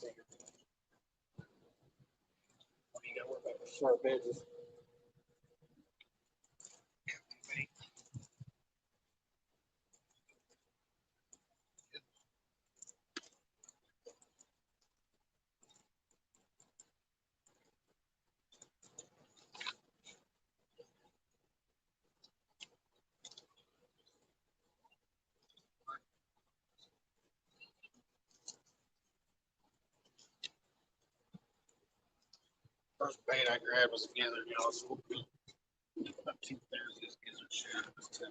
You gotta work out the sharp edges. First bait I grabbed was a gizzard, you know, so about 2 Thursdays gizzard shad was 10.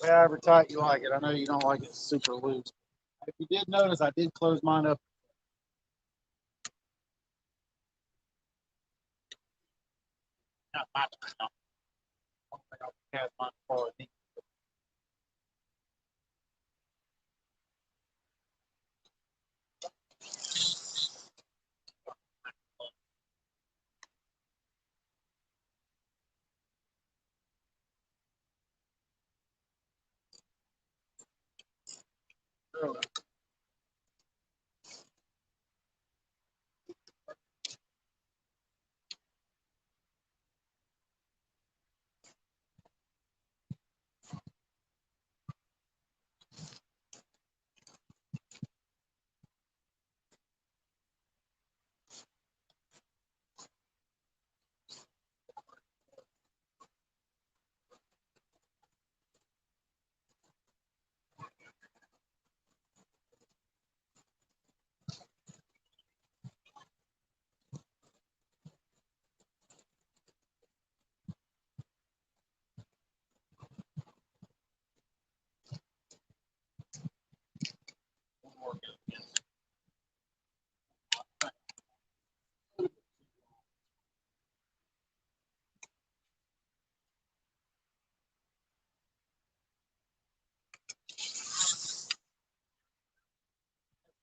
So however tight you like it. I know you don't like it super loose. If you did notice, I did close mine up. Not my turn. No. I don't think I'll cast mine far deep.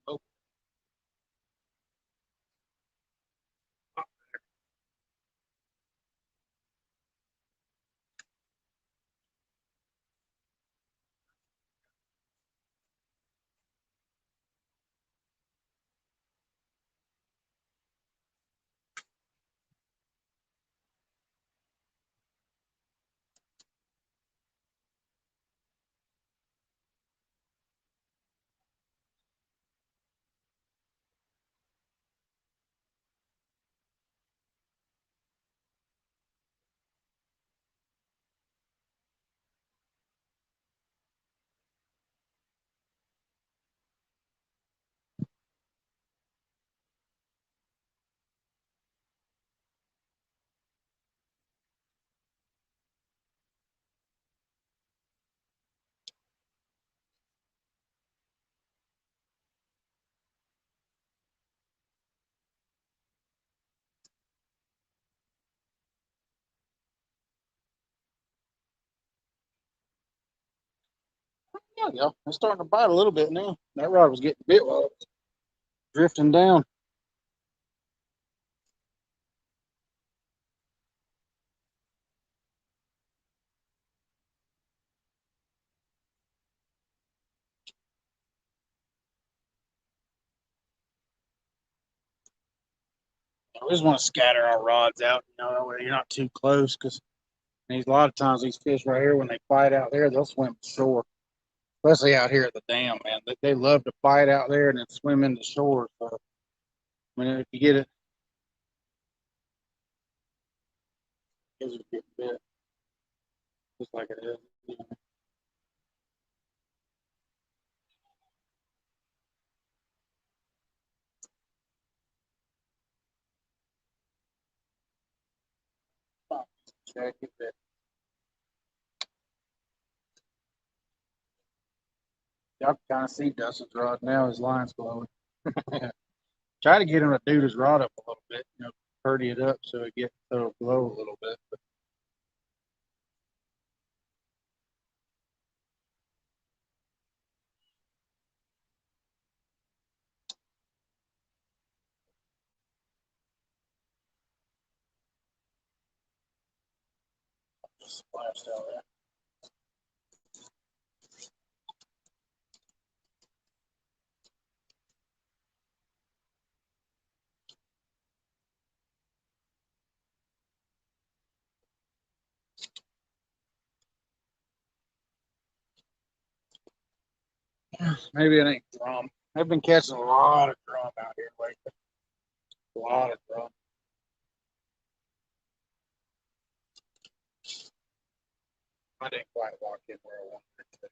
Oh, yeah, yeah. It's starting to bite a little bit now. That rod was getting bit while it was drifting down. We just want to scatter our rods out, that way you're not too close. Because a lot of times these fish right here, when they fight out there, they'll swim shore. Especially out here at the dam, man. They love to fight out there and then swim in the shore. So, I mean, if you get it, it's a good bit, just like it is. Check it. Y'all can kind of see Dustin's rod now. His line's glowing. Try to get him to dude his rod up a little bit, purdy it up so it'll glow a little bit. But splashed out there. Maybe it ain't drum. I've been catching a lot of drum out here lately. A lot of drum. I didn't quite walk in where I wanted it to.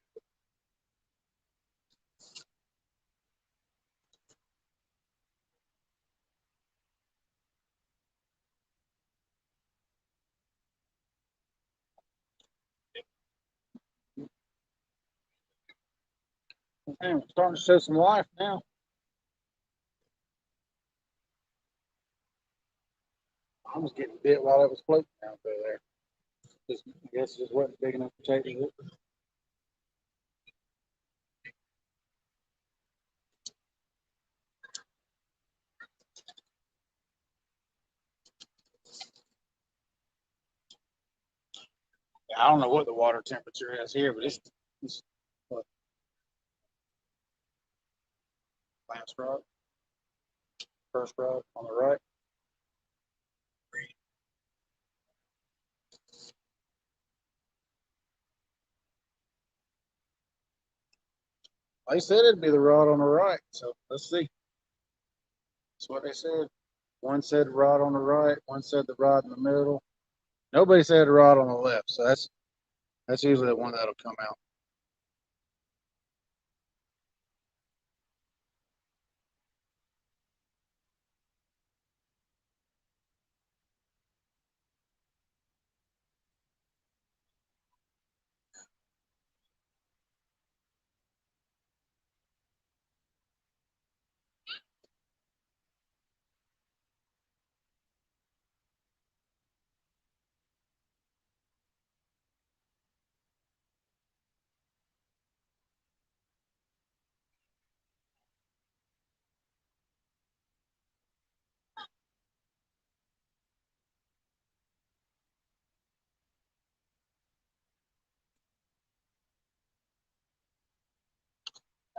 Man, we're starting to show some life now. I was getting bit while it was floating out there. Just, I guess it just wasn't big enough to take it. I don't know what the water temperature is here, but it's what, last rod, first rod on the right. They said it'd be the rod on the right, so let's see. That's what they said. One said rod on the right, one said the rod in the middle. Nobody said the rod on the left, so that's usually the one that'll come out.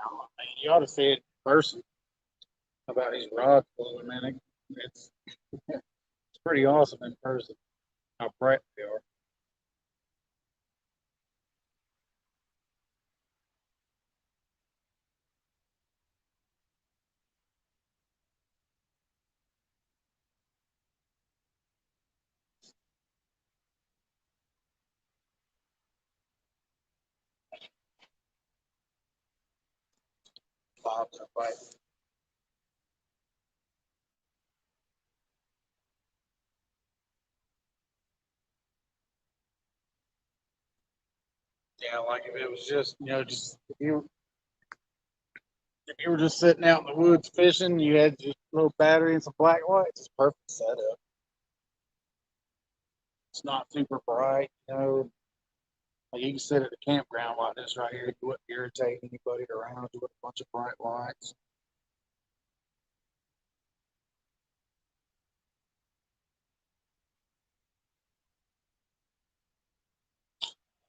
Now, you ought to see it in person about these rods blowing, man. It's it's pretty awesome in person how bright they are. Bob's are fighting. Yeah, like if it was just just if you were just sitting out in the woods fishing, you had just a little battery and some black lights. It's perfect setup. It's not super bright. Like you can sit at a campground like this right here. You wouldn't irritate anybody around you with a bunch of bright lights.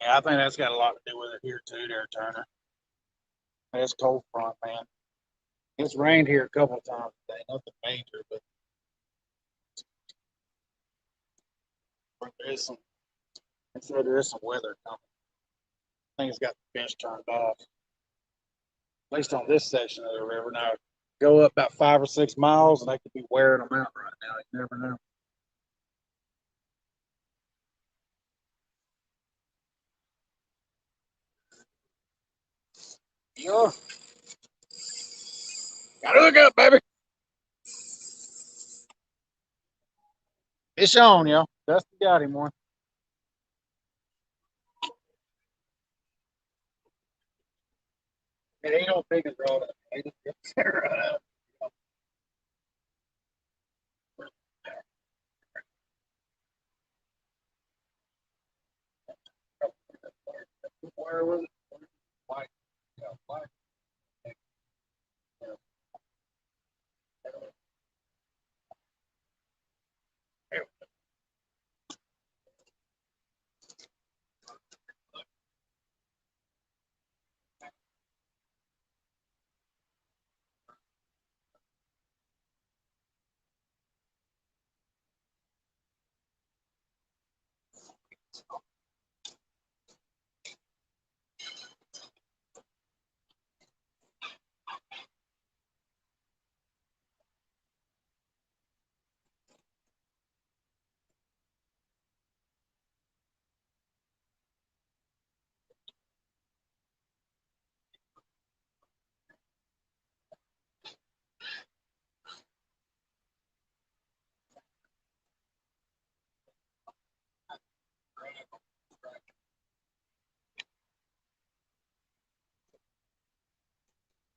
Yeah, I think that's got a lot to do with it here too, there, Turner. It's cold front, man. It's rained here a couple of times today. Nothing major, but There is some. It said there is some weather coming. I think it's got the fish turned off. At least on this section of the river. Now, go up about 5 or 6 miles, and they could be wearing them out right now. You never know. Yeah. Gotta look up, baby. Fish on, y'all. Dusty got him one. It ain't no big as rod. It just gets there right up. Where was it? White. Yeah, white.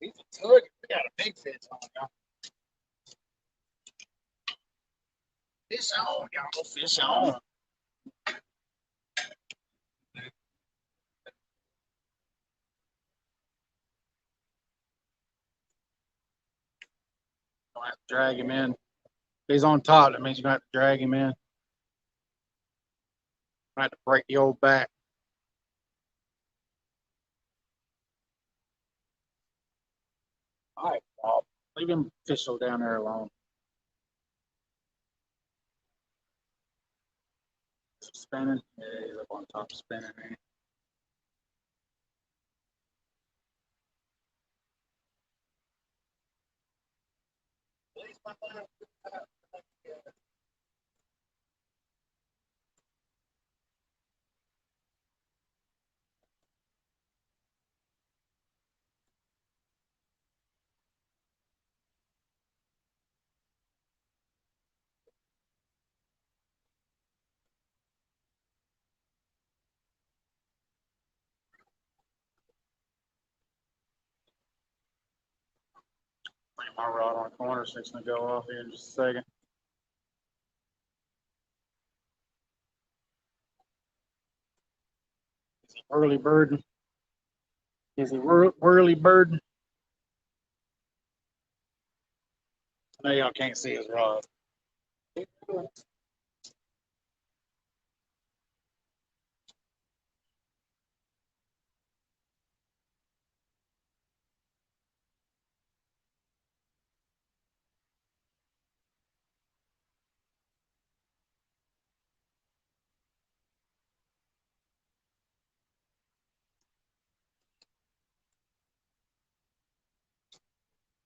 He's a tug. We got a big fish on, y'all. Fish on, y'all. Fish on. Don't have to drag him in. If he's on top, that means you don't have to drag him in. I have to break the old back. All right, Bob. Leave him official down there alone. Spinning. Yeah, he's up on top spinning. Man. My rod on the corner, so it's gonna go off here in just a second. Is he whirly birding? Is he whirly birding? I know y'all can't see his rod.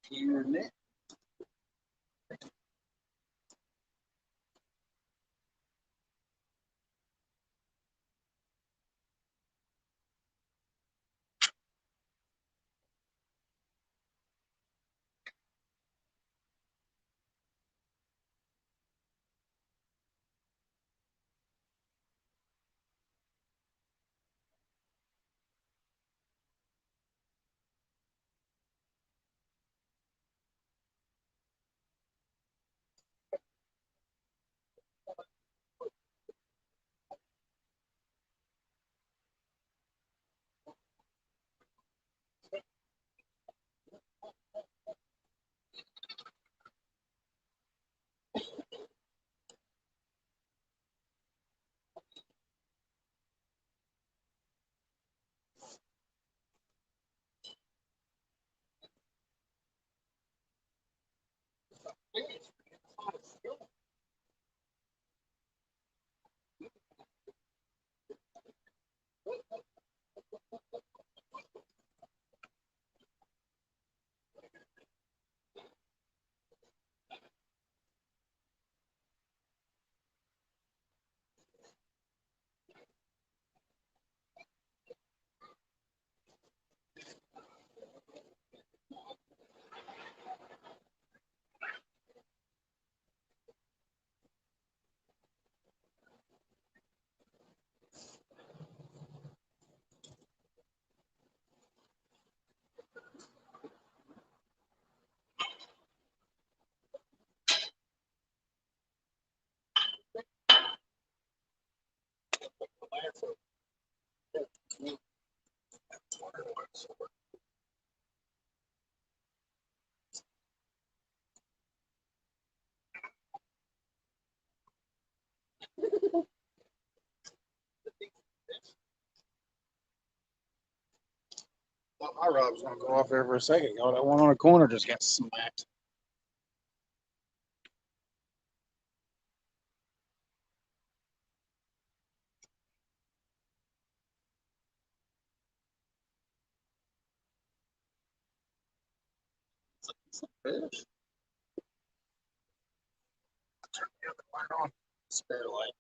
Hearing it. rod was gonna go off there for a second ago. That one on the corner just got smacked. It's a fish. Turn the other light on. Spare light.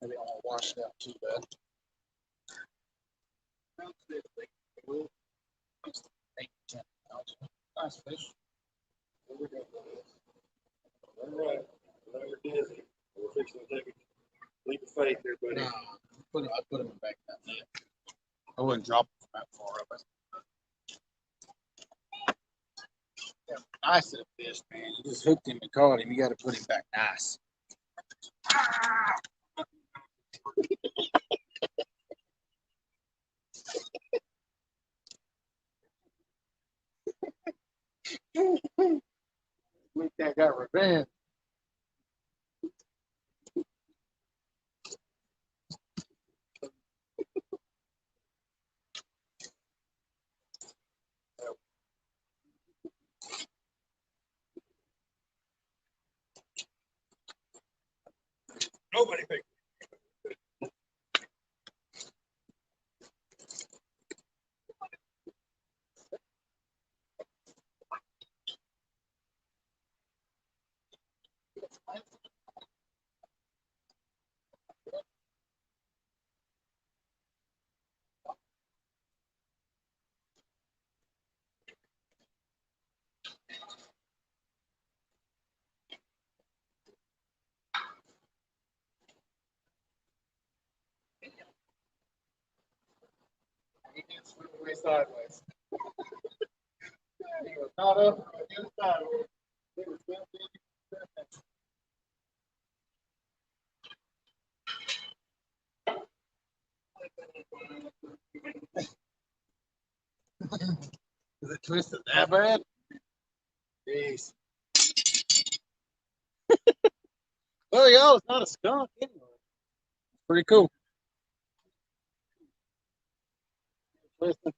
Maybe I won't wash it out too bad. Nice fish. All right. I know you're busy. We're fixing to take a leap of faith here, buddy. No, I put him back in that net. I wouldn't drop him from that far up. Yeah, nice little fish, man. You just hooked him and caught him. You got to put him back nice. Look, that got revenge. Nobody picked. He did swim away sideways. He was not up. He was sideways. He was still Is it twisted that bad? Jeez. Well, y'all, it's not a skunk anyway. Pretty cool. Twisted.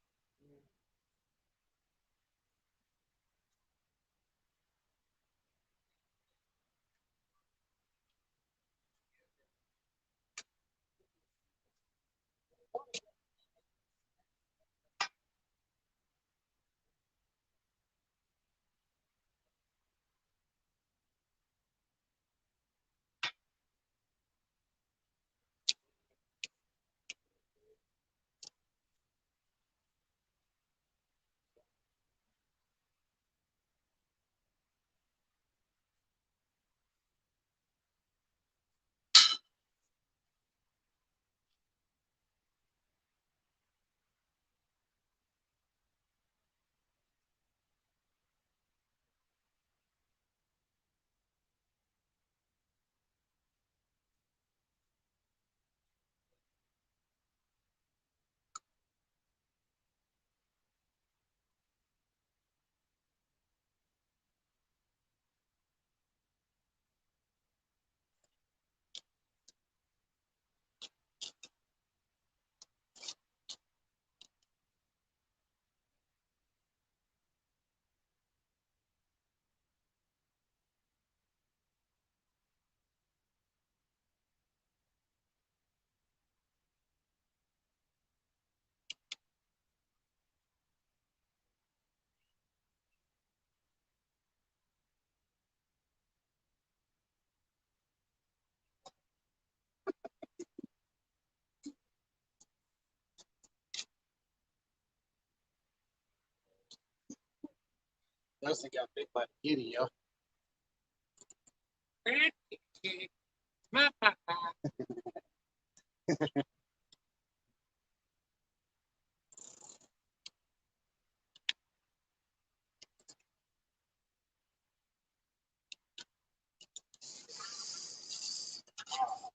Dustin got bit by the kitty, yo.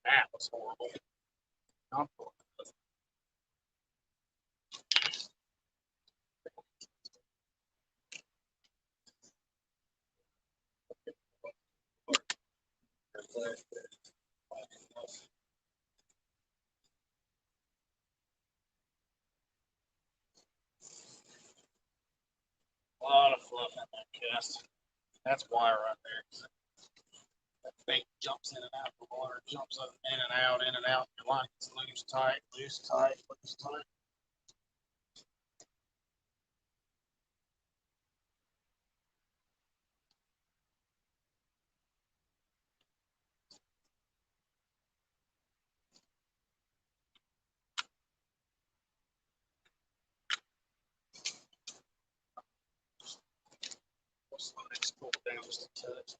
That was horrible. A lot of fluff in that cast. That's why right there. That bait jumps in and out of the water, jumps up in and out, in and out. Your line gets loose, tight, loose, tight, loose, tight. We'll slow this pull down just a touch.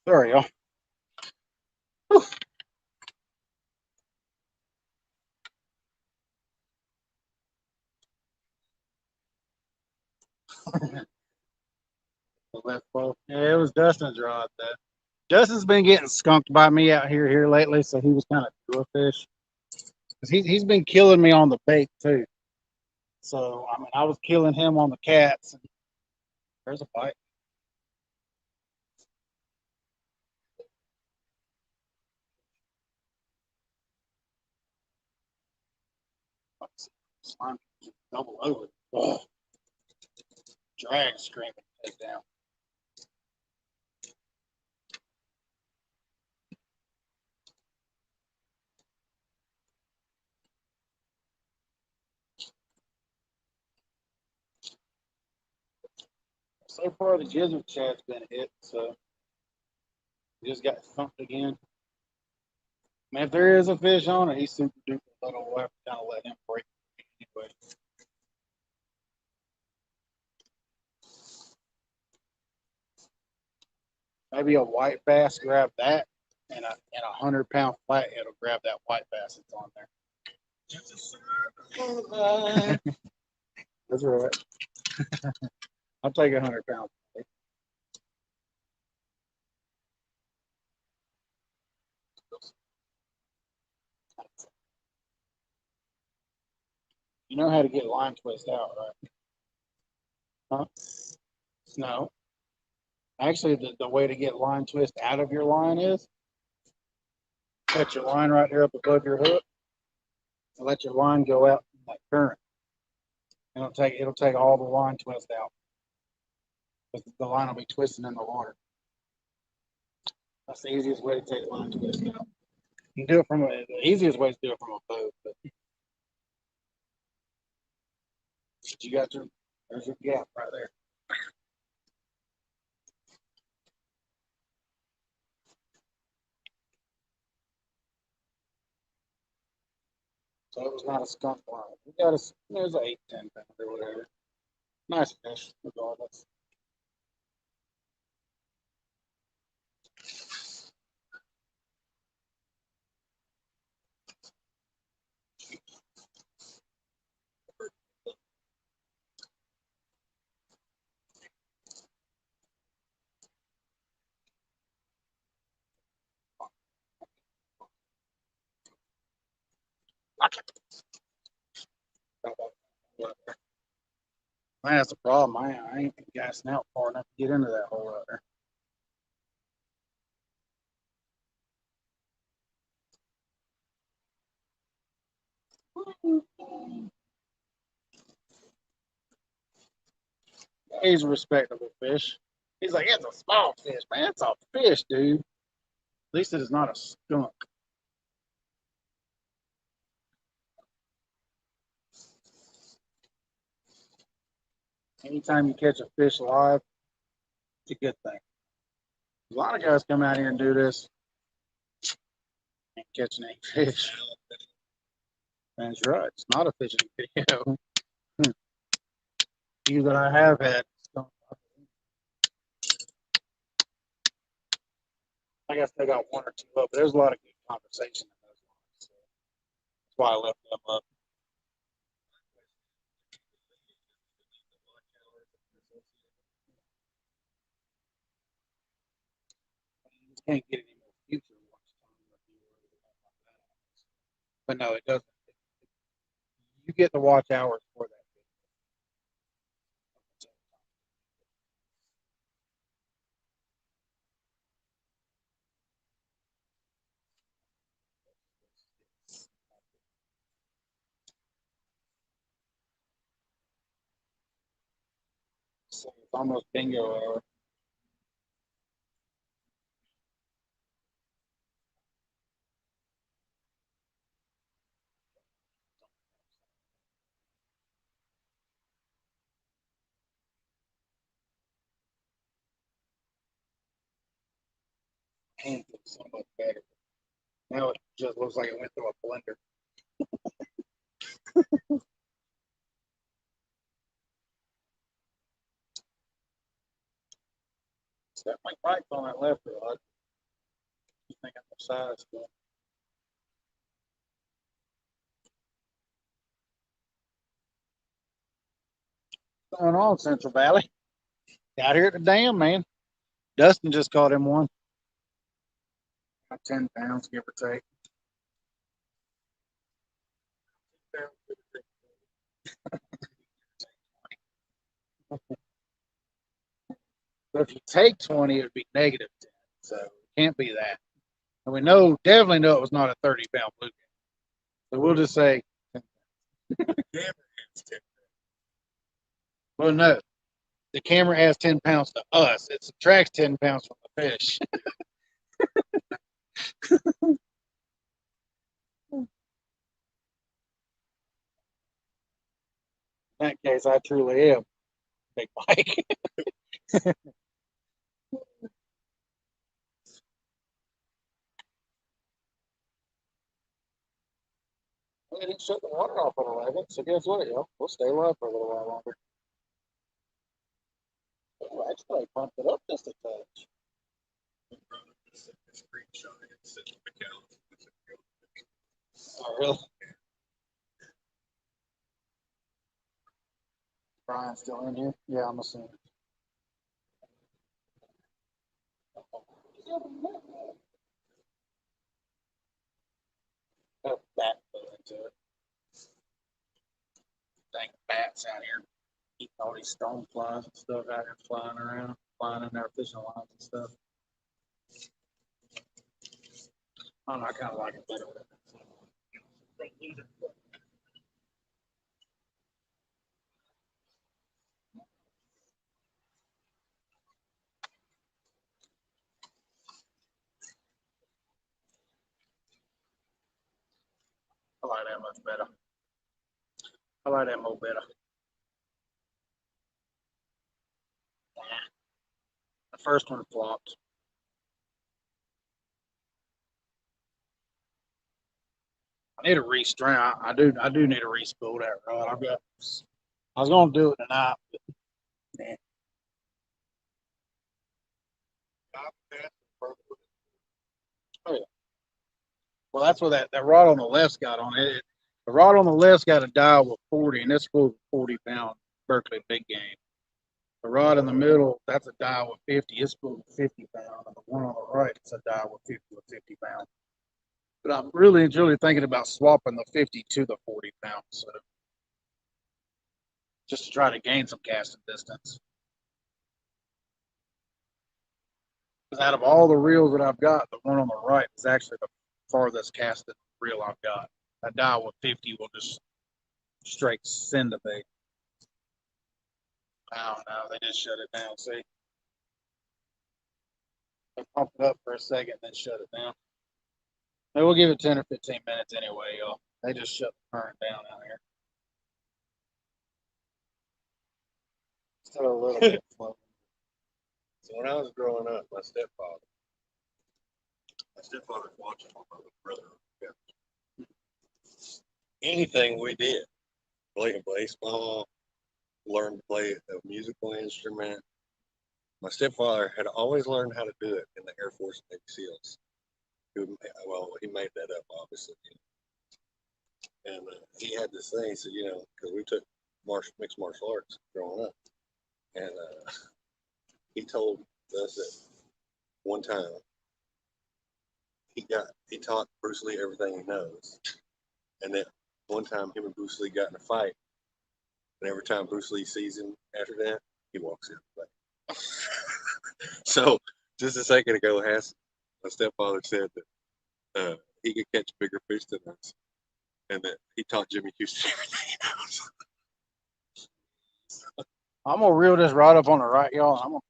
Sorry, y'all. Yeah, it was Dustin's rod. That Dustin's been getting skunked by me out here lately, so he was kind of through a fish. Cause he's been killing me on the bait too. So I mean, I was killing him on the cats. And there's a bite. Slime double over. Oh, drag screaming take down. So far, the gizzard chat's been hit, so we just got thumped again. I mean, if there is a fish on it, he's super duper little. We'll have to kind of let him break anyway. Maybe a white bass grab that, and a 100-pound flathead will grab that white bass that's on there. That's right. I'll take 100 pounds. You know how to get line twist out, right? Huh? No. Actually, the way to get line twist out of your line is set your line right there up above your hook and let your line go out in that current. It'll take all the line twist out. But the line will be twisting in the water. That's the easiest way to take line twist out. You can do it from the easiest way is to do it from a boat, but you got your there's your gap right there. So it was not a skunk line. We got it was an 8, 10 pound or whatever. Nice fish, regardless. Man, that's the problem. I ain't gassing out far enough to get into that hole right there. He's a respectable fish. He's like, it's a small fish, man. It's a fish, dude. At least it is not a skunk. Anytime you catch a fish live, it's a good thing. A lot of guys come out here and do this and catching any fish. That's right. It's not a fishing video. Few that I have had. I guess they got one or two up, but there's a lot of good conversation in those ones. So that's why I left them up. You can't get any more But no, it doesn't. You get the watch hours for that. So it's almost bingo hour. Man, it's so much better. Now it just looks like it went through a blender. Step my right on that left rod. You think I'm the size, but what's going on, Central Valley? Out here at the dam, man. Dustin just caught him one. About 10 pounds, give or take. But if you take 20, it would be negative 10. So it can't be that. And we definitely know it was not a 30-pound bluegill. So we'll just say, well, no, the camera adds 10 pounds to us. It subtracts 10 pounds from the fish. In that case, I truly am Big Mike. Well, they didn't shut the water off at 11, so guess what, y'all? We'll stay alive for a little while longer. Oh, actually, I pumped it up just a touch. Oh, really? Brian's still in here? Yeah, I'm assuming. Oh, bat flew into it. Dang bats out here eating all these stone flies and stuff out here flying around, flying in their fishing lines and stuff. I don't know, I kind of like it better. I like that much better. I like that more better. The first one flopped. I need a restring. I do need a respool that rod. I was gonna do it tonight, but man. Oh yeah. Well, that's what that rod on the left's got on it. The rod on the left's got a dial with 40, and this was 40-pound Berkeley big game. The rod in the middle, that's a dial with 50. It's full 50 pound. And the one on the right, it's a dial with 50 with 50 pound. But I'm really thinking about swapping the 50 to the 40 pound. So just to try to gain some casting distance. Because out of all the reels that I've got, the one on the right is actually the farthest casted reel I've got. That dial with 50 will just straight send a bait. I don't know. They just shut it down. See, they pump it up for a second, then shut it down. Maybe we'll give it 10 or 15 minutes anyway, y'all. They just shut the current down out here. Still a little bit slow. So when I was growing up, my stepfather's watching my brother. Yeah. Anything we did, play baseball, learn to play a musical instrument. My stepfather had always learned how to do it in the Air Force Navy SEALs. He made that up, obviously. And he had this thing, so, because we took mixed martial arts growing up. And he told us that one time he taught Bruce Lee everything he knows. And then one time, him and Bruce Lee got in a fight, and every time Bruce Lee sees him after that, he walks in the fight. So just a second ago, my stepfather said that he could catch bigger fish than us, and that he taught Jimmy Houston everything he knows. I'm gonna reel this right up on the right, y'all. I'm gonna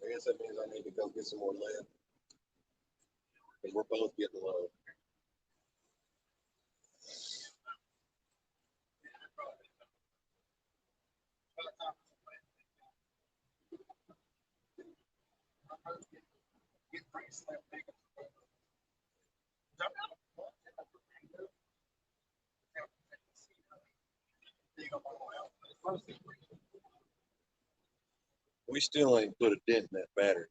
I guess that means I need to go get some more lead, because we're both getting low. We still ain't put a dent in that battery.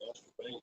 That's the thing.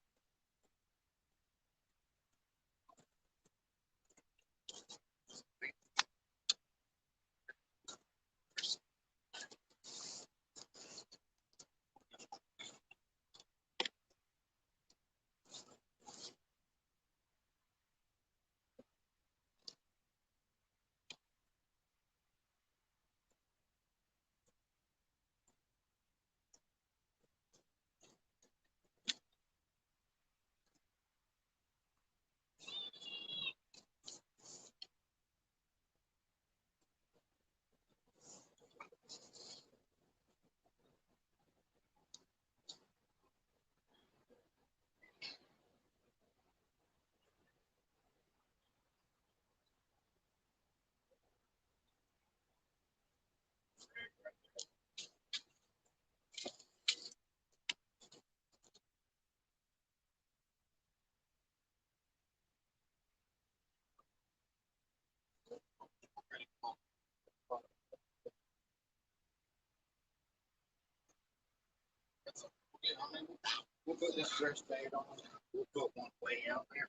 we'll put this dress bag on. We'll put one way out there.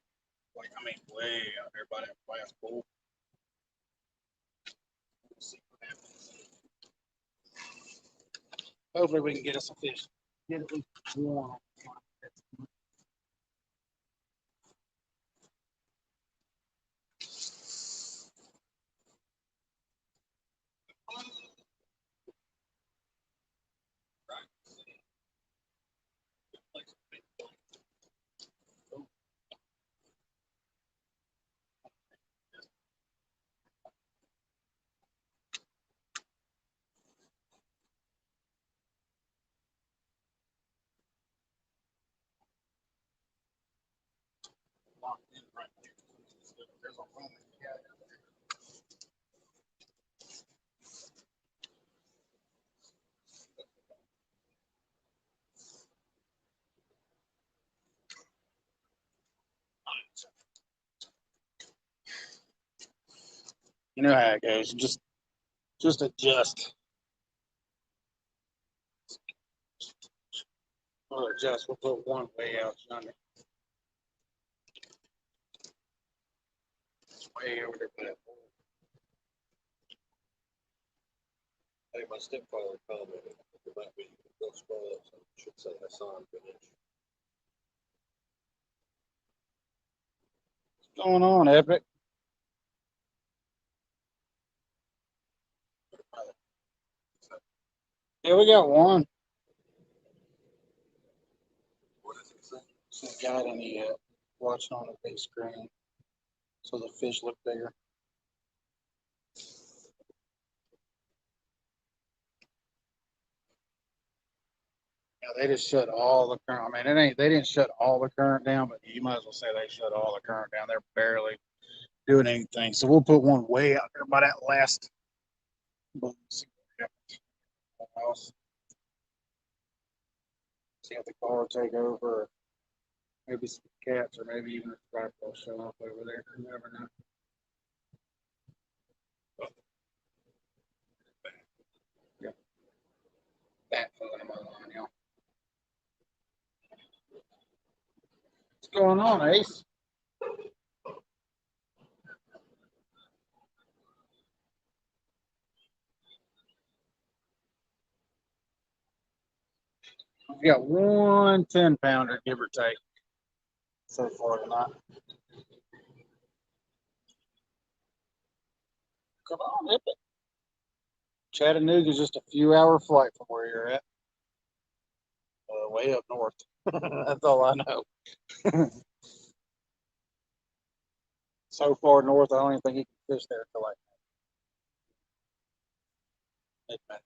Like way out there by that glass pool. We'll see what happens. Hopefully we can get us some fish. Get at least one. There's a room in the cabin. You know how it goes. Just adjust. We'll adjust. We'll put one way out yonder. Way over there by that pool. Hey, my stepfather commented it might be go scroll up, so it should say Hassan finished. What's going on, Epic? Yeah, we got one. What does it say? Some guy in the watching on the big screen, so the fish look bigger. Yeah, they just shut all the current. I mean, it ain't. They didn't shut all the current down, but you might as well say they shut all the current down. They're barely doing anything. So we'll put one way out there by that last. See if the car will take over, or maybe some cats, or maybe even a stripe will show up over there. You never know. Yeah, bat foot them on, y'all. going on, Ace? We got one 10-pounder, give or take, so far tonight. Come on, hit it. Chattanooga's just a few-hour flight from where you're at. Way up north. That's all I know. So far north, I don't even think he can fish there till like midnight.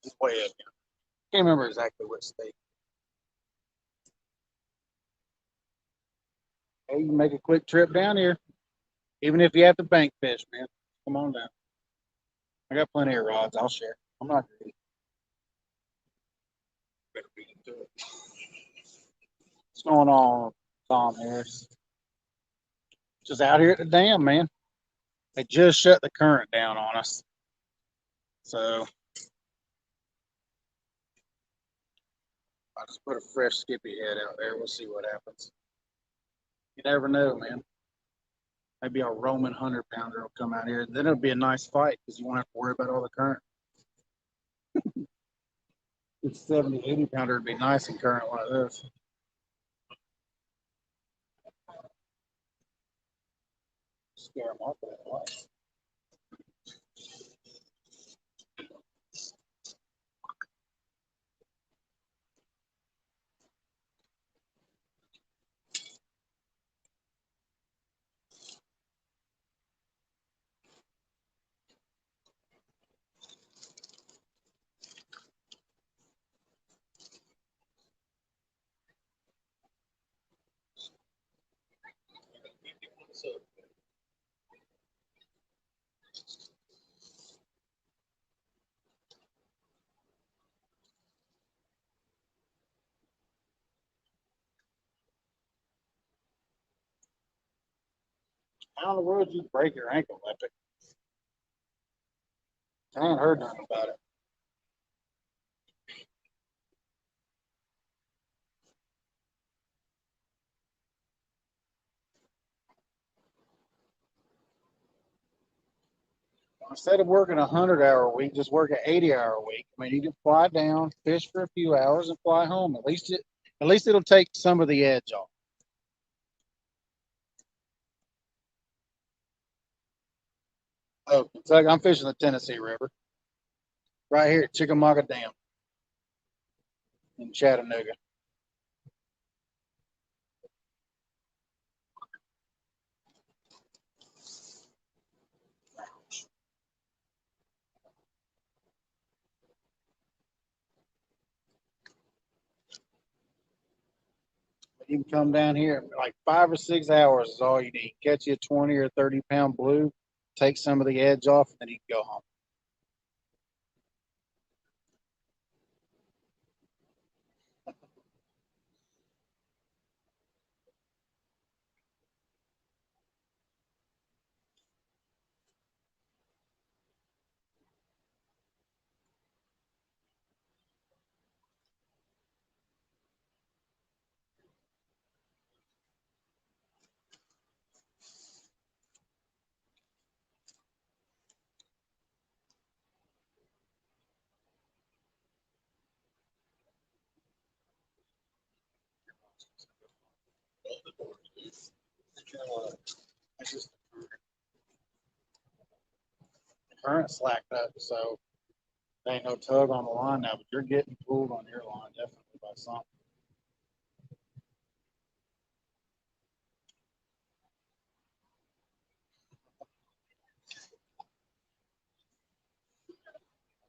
It's way up here. Can't remember exactly what state. Hey, you can make a quick trip down here, even if you have to bank fish, man. Come on down. I got plenty of rods. I'll share. I'm not greedy. Better beat it to it. What's going on, Tom Harris? Just out here at the dam, man. They just shut the current down on us. So I just put a fresh skippy head out there. We'll see what happens. You never know, man. Maybe a Roman 100-pounder will come out here. Then it'll be a nice fight because you won't have to worry about all the current. It's 70, 80-pounder would be nice in current like this. Scare them off of that light. How in the world did you break your ankle, Epic? I haven't heard nothing about it. Instead of working 100-hour week, just work an 80-hour week. I mean, you can fly down, fish for a few hours, and fly home. At least it'll take some of the edge off. Oh, Kentucky, I'm fishing the Tennessee River right here at Chickamauga Dam in Chattanooga. You can come down here, like 5 or 6 hours is all you need. Catch you a 20 or 30-pound blue, take some of the edge off, and then you can go home. It's just the current slacked up, so there ain't no tug on the line now, but you're getting pulled on your line definitely by something.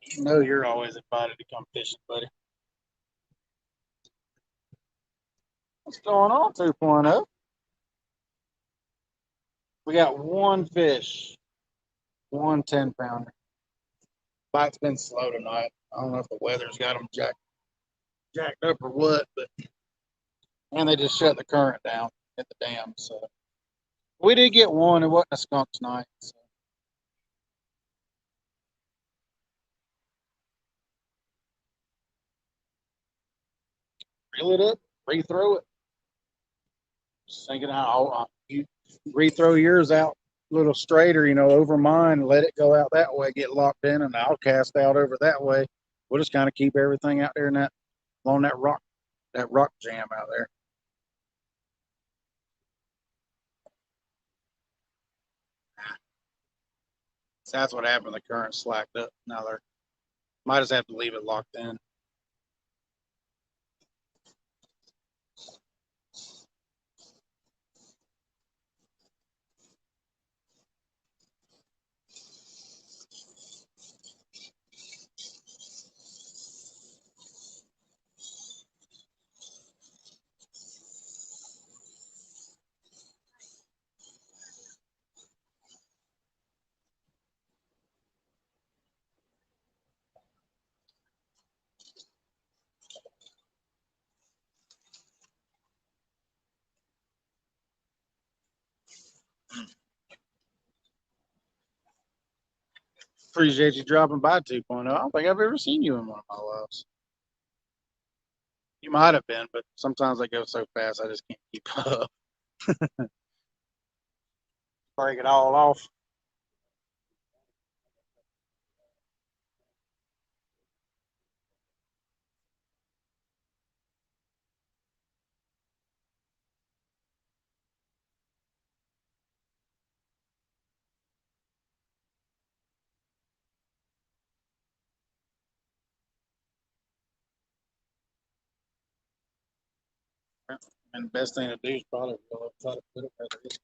You know you're always invited to come fishing, buddy. What's going on, 2.0? We got one fish, one 10-pounder. Bite's been slow tonight. I don't know if the weather's got them jacked up or what, but and they just shut the current down at the dam. So we did get one. It wasn't a skunk tonight. So. Reel it up. rethrow it. Sink it out. You rethrow yours out a little straighter, over mine. Let it go out that way, get locked in, and I'll cast out over that way. We'll just kind of keep everything out there in that along that rock jam out there. So that's what happened. The current slacked up. Now they're might just have to leave it locked in. Appreciate you dropping by 2.0. I don't think I've ever seen you in one of my lives. You might have been, but sometimes I go so fast I just can't keep up. Break it all off. And the best thing to do is probably go try to put it where it is.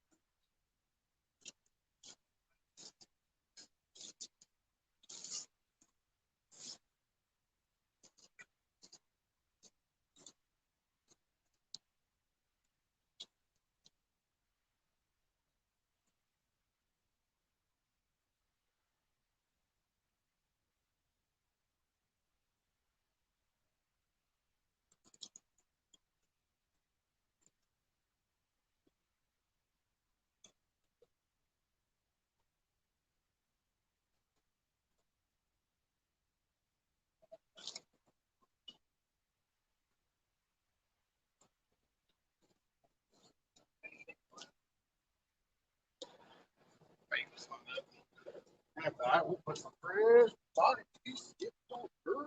After that, we'll put some fresh body juice. Get on her.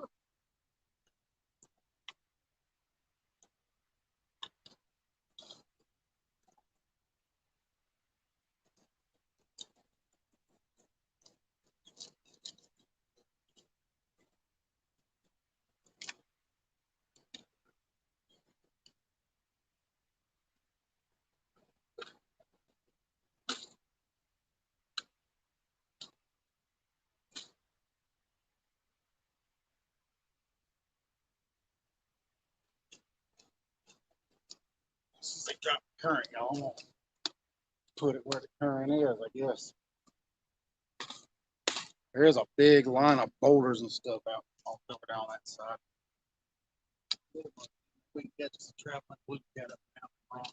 Since they dropped the current, y'all, I'm gonna put it where the current is, I guess. There is a big line of boulders and stuff out all over down that side. We can catch us a traveling blue cat up and down the Bronx.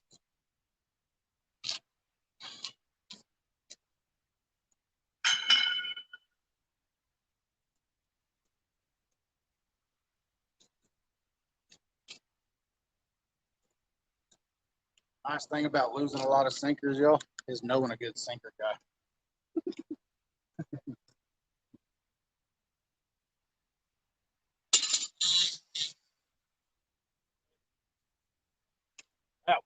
Nice thing about losing a lot of sinkers, y'all, is knowing a good sinker guy. That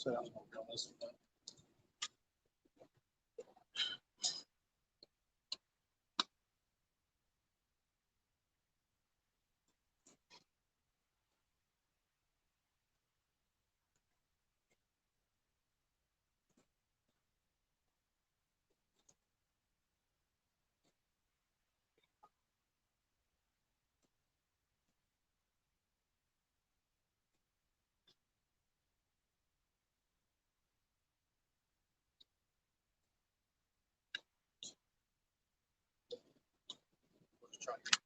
said I was gonna go this one. Let's try it.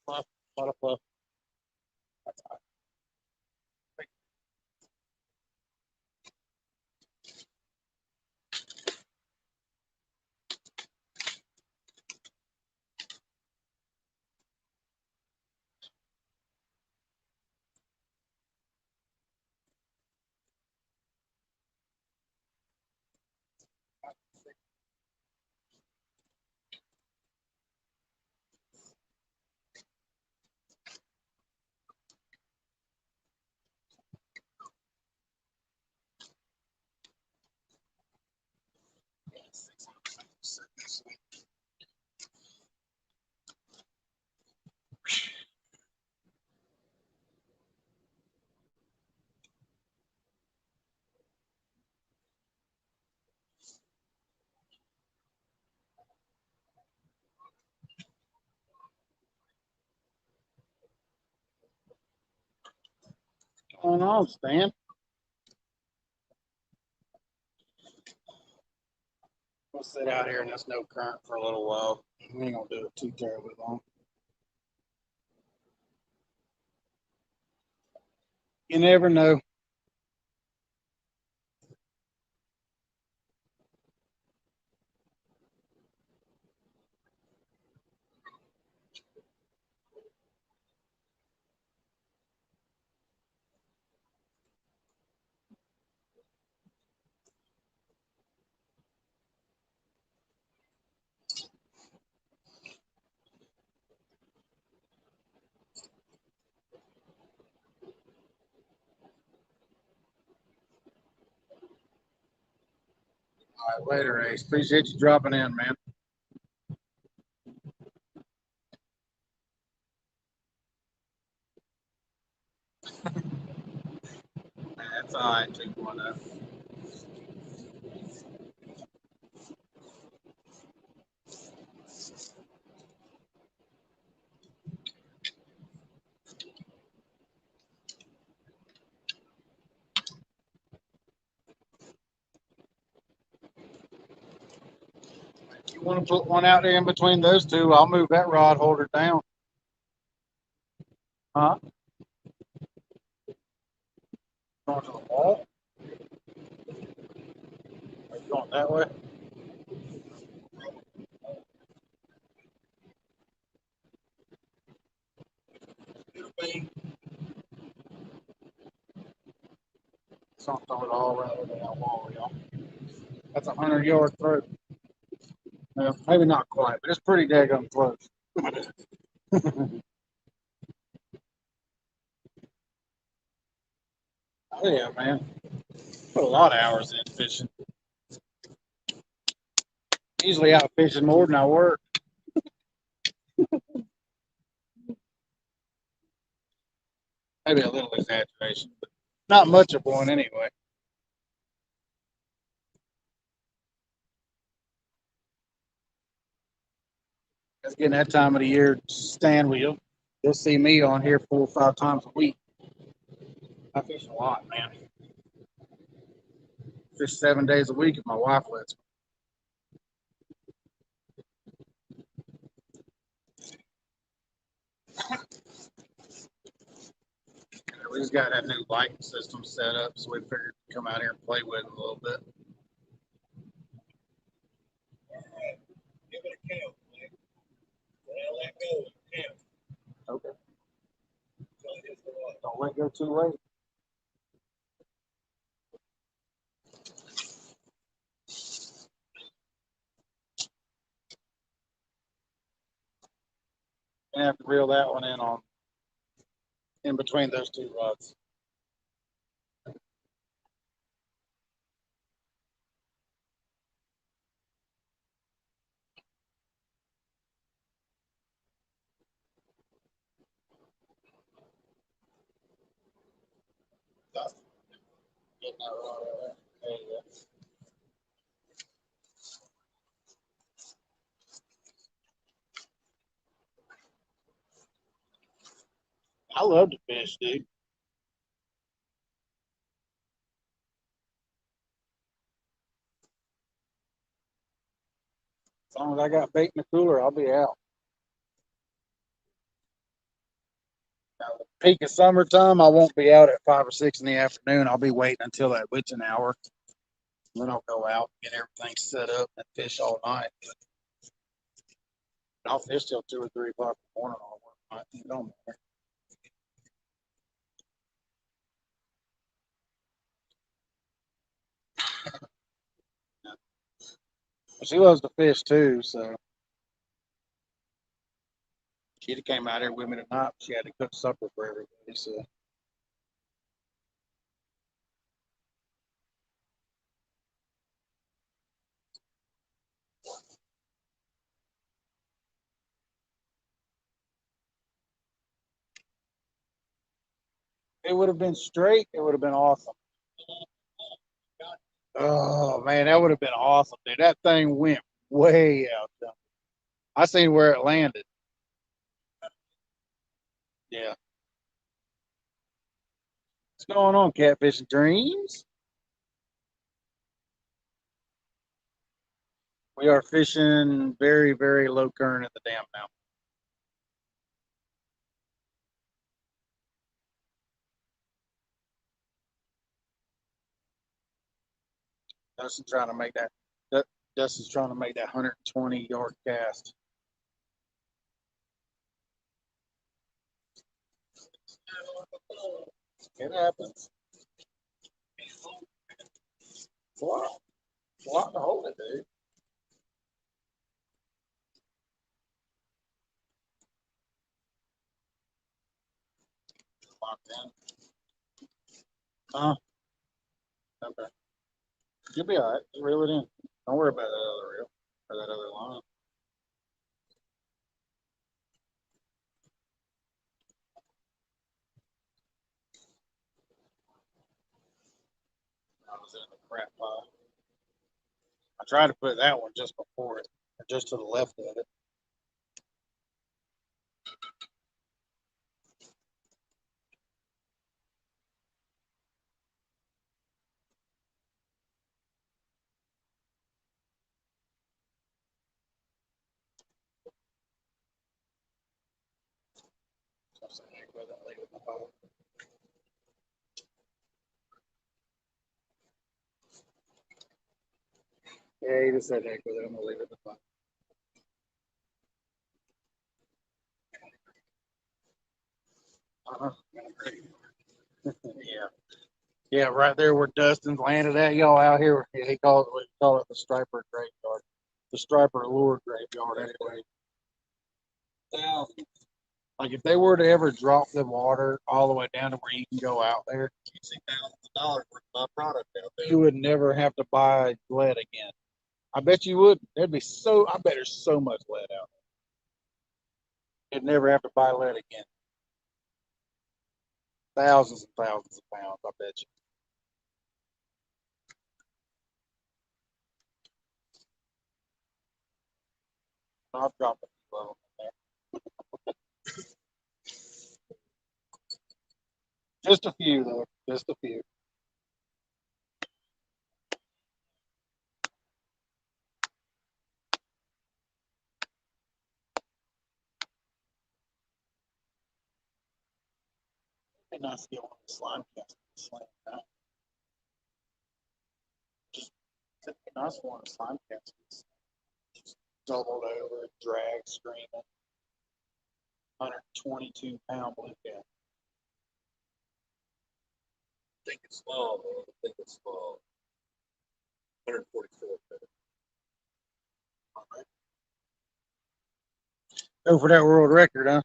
Fluff, a lot of fluff. What's going on, Stan? We'll sit out here in this no current for a little while. We ain't gonna do it too terribly long. You never know. All right, later, Ace. Appreciate you dropping in, man. That's all right. Take one up. If you want to put one out there in between those two, I'll move that rod holder down. Huh? Going to the wall? Are you going that way? Something throw it all right over that wall, y'all. That's 100-yard throw. Well, maybe not quite, but it's pretty daggone close. Oh yeah, man. Put a lot of hours in fishing. Usually out fishing more than I work. Maybe a little exaggeration, but not much of one anyway. It's getting that time of the year, Stan. You'll see me on here 4 or 5 times a week. I fish a lot, man. Fish 7 days a week if my wife lets me. We just got that new lighting system set up, so we figured to come out here and play with it a little bit. Give it a count, man. Let go and count. Okay. Don't let go too late. Gonna have to reel that one in between those two rods. Getting that rod out there. There you go. I love to fish, dude. As long as I got bait in the cooler, I'll be out. Now, the peak of summertime, I won't be out at 5 or 6 in the afternoon. I'll be waiting until that witching hour. Then I'll go out, get everything set up, and fish all night. But I'll fish till 2 or 3 o'clock in the morning. I'll work night. It don't matter. But she loves to fish too, so she came out here with me tonight. She had to cook supper for everybody. So it would have been straight. It would have been awesome. Oh man, that would have been awesome, dude. That thing went way out there. I seen where it landed. Yeah. What's going on, Catfishing Dreams? We are fishing very, very low current at the dam now. Dustin's trying to make Dustin's trying to make that 120-yard cast. It happens. What? What to hold it, dude? Locked in. Okay. You'll be all right. Just reel it in. Don't worry about that other reel or that other line. I was in the crap pile. I tried to put that one just before it, or just to the left of it. So I said, heck with it, leave it in the pile. Yeah, he just said, heck with it. I'm gonna leave it in the pile. Uh-huh. Yeah. Yeah, right there where Dustin's landed at. Y'all out here, he calls it, we call it the striper graveyard. The striper lure graveyard, anyway. Thousands. Like if they were to ever drop the water all the way down to where you can go out there, You see thousands of dollars worth of my product out there. you would never have to buy lead again. I bet you would. There'd be so. I bet there's so much lead out there. You'd never have to buy lead again. Thousands and thousands of pounds. I bet you. I've dropped a few of them in there. Just a few though. Just a few. It'd be nice to get one of the slime cast. Slam down. Just it'd be nice one of the slime cast. Just doubled over, drag, screaming. 122-pound blue cat. I think it's small, man. I think it's small. 144. Go for that world record, huh?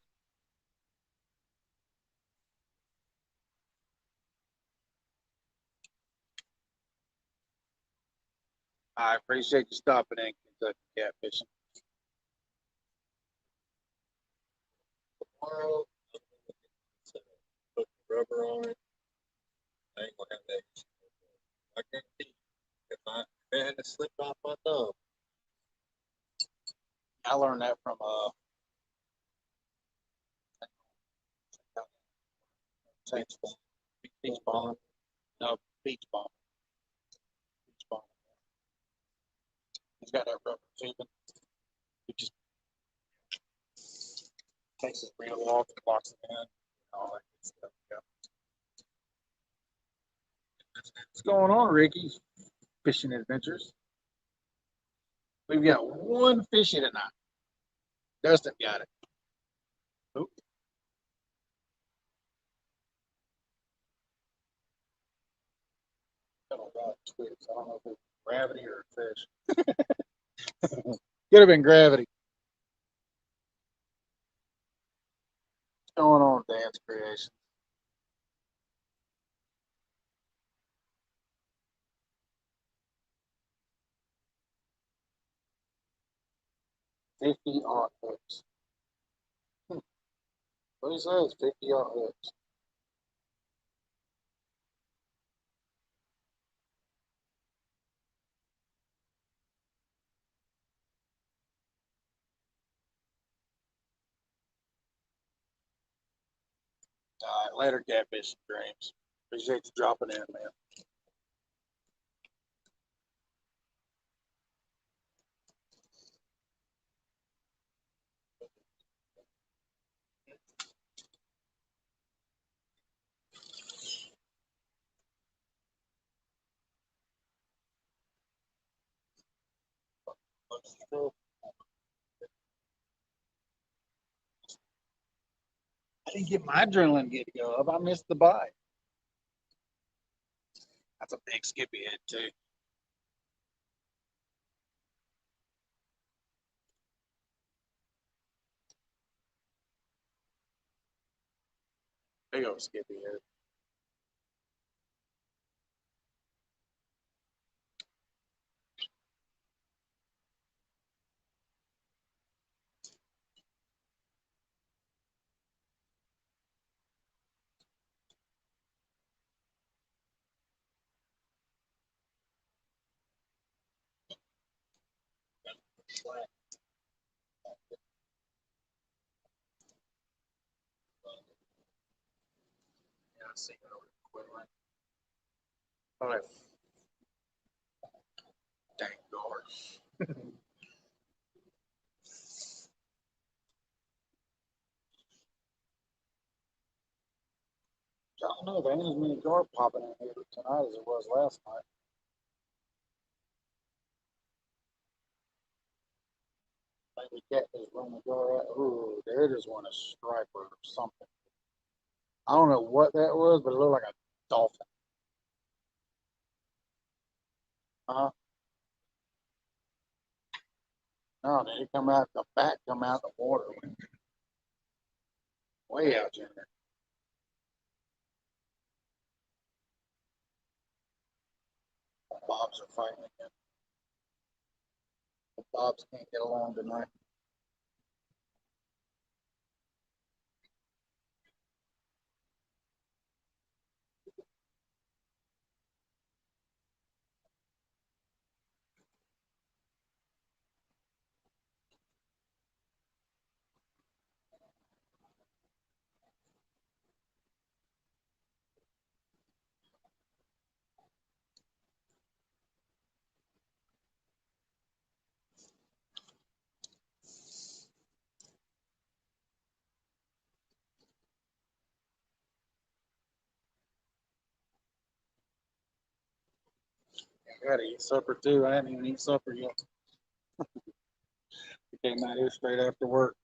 I appreciate you stopping in Kentucky catfishing. Tomorrow, put rubber on it. I ain't gonna have that issue. I guarantee you, if it hadn't slipped off my thumb, I learned that from beach ball. beach ball. No, beach ball. Beach ball. He's got that rubber tubing. He just takes his reel off and locks it in. All that good stuff. Yeah. What's going on, Ricky? Fishing adventures. We've got one fishy tonight. Dustin got it. Oop. Got a lot of twigs. I don't know if it's gravity or a fish. Could have been gravity. What's going on, Dance Creation? $50 hooks. What he says, $50 hooks. All right, later, catfish dreams. Appreciate you dropping in, man. I didn't get my adrenaline get to go up. I missed the bite. That's a big skippy head too. Big old skippy head. Yeah, I see it over equivalent. All right. Dang guard. I don't know. There ain't as many guard popping in here tonight as it was last night. Maybe catfish run the guard out. Ooh, there just won a striper or something. I don't know what that was, but it looked like a dolphin. Huh? No, did it come out the back, come out the water, way out there. The Bobs are fighting again. The Bobs can't get along tonight. I gotta eat supper too. I haven't even eaten supper yet. I came out here straight after work.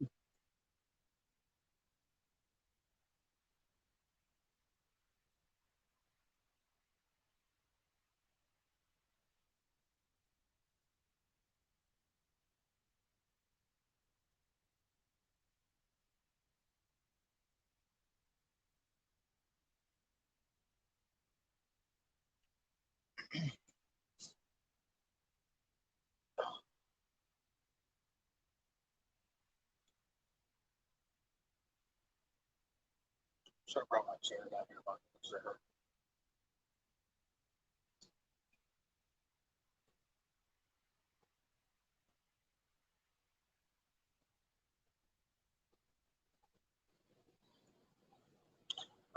Should have brought my chair down here. Sure.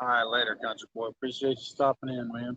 All right, later, country boy. Appreciate you stopping in, man.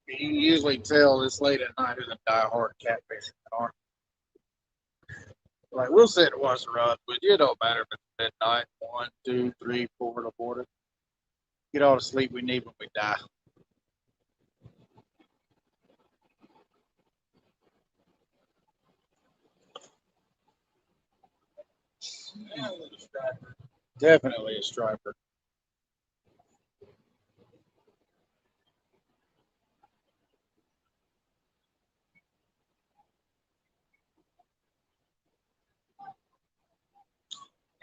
You can usually tell this late at night who's a diehard catfish are. Like we'll sit and watch the rod, but it don't matter if it's midnight, 1, 2, 3, 4 to border. Get all the sleep we need when we die. Definitely a striper.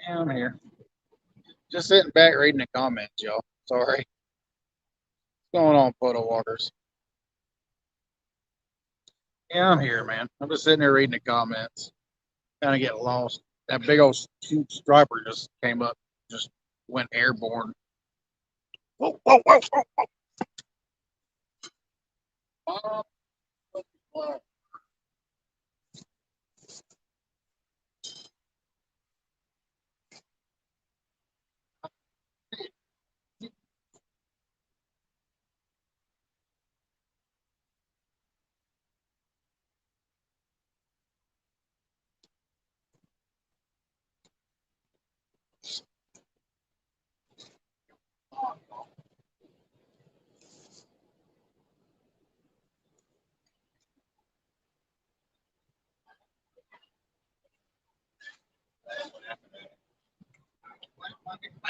Yeah, I'm here. Just sitting back reading the comments, y'all. Sorry. What's going on, photo walkers? Yeah, I'm here, man. I'm just sitting there reading the comments. Kind of get lost. That big old huge striper just came up, just went airborne. Whoa, whoa, whoa, whoa.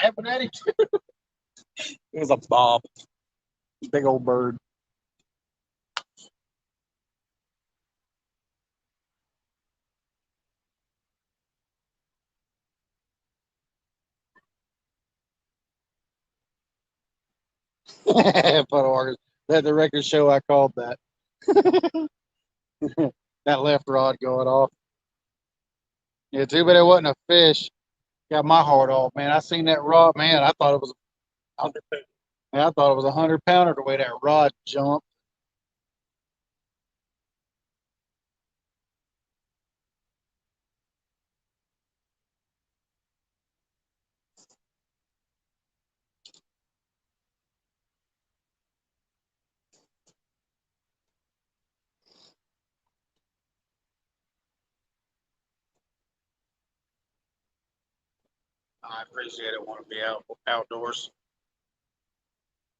Laughing at him. It was a bob. Big old bird. Photo walkers. Let the record show I called that. That left rod going off. Yeah, too bad it wasn't a fish. Got my heart off, man. I seen that rod, man. I thought it was. Man, I thought it was 100 pounder the way that rod jumped. I appreciate it. Want to be outdoors.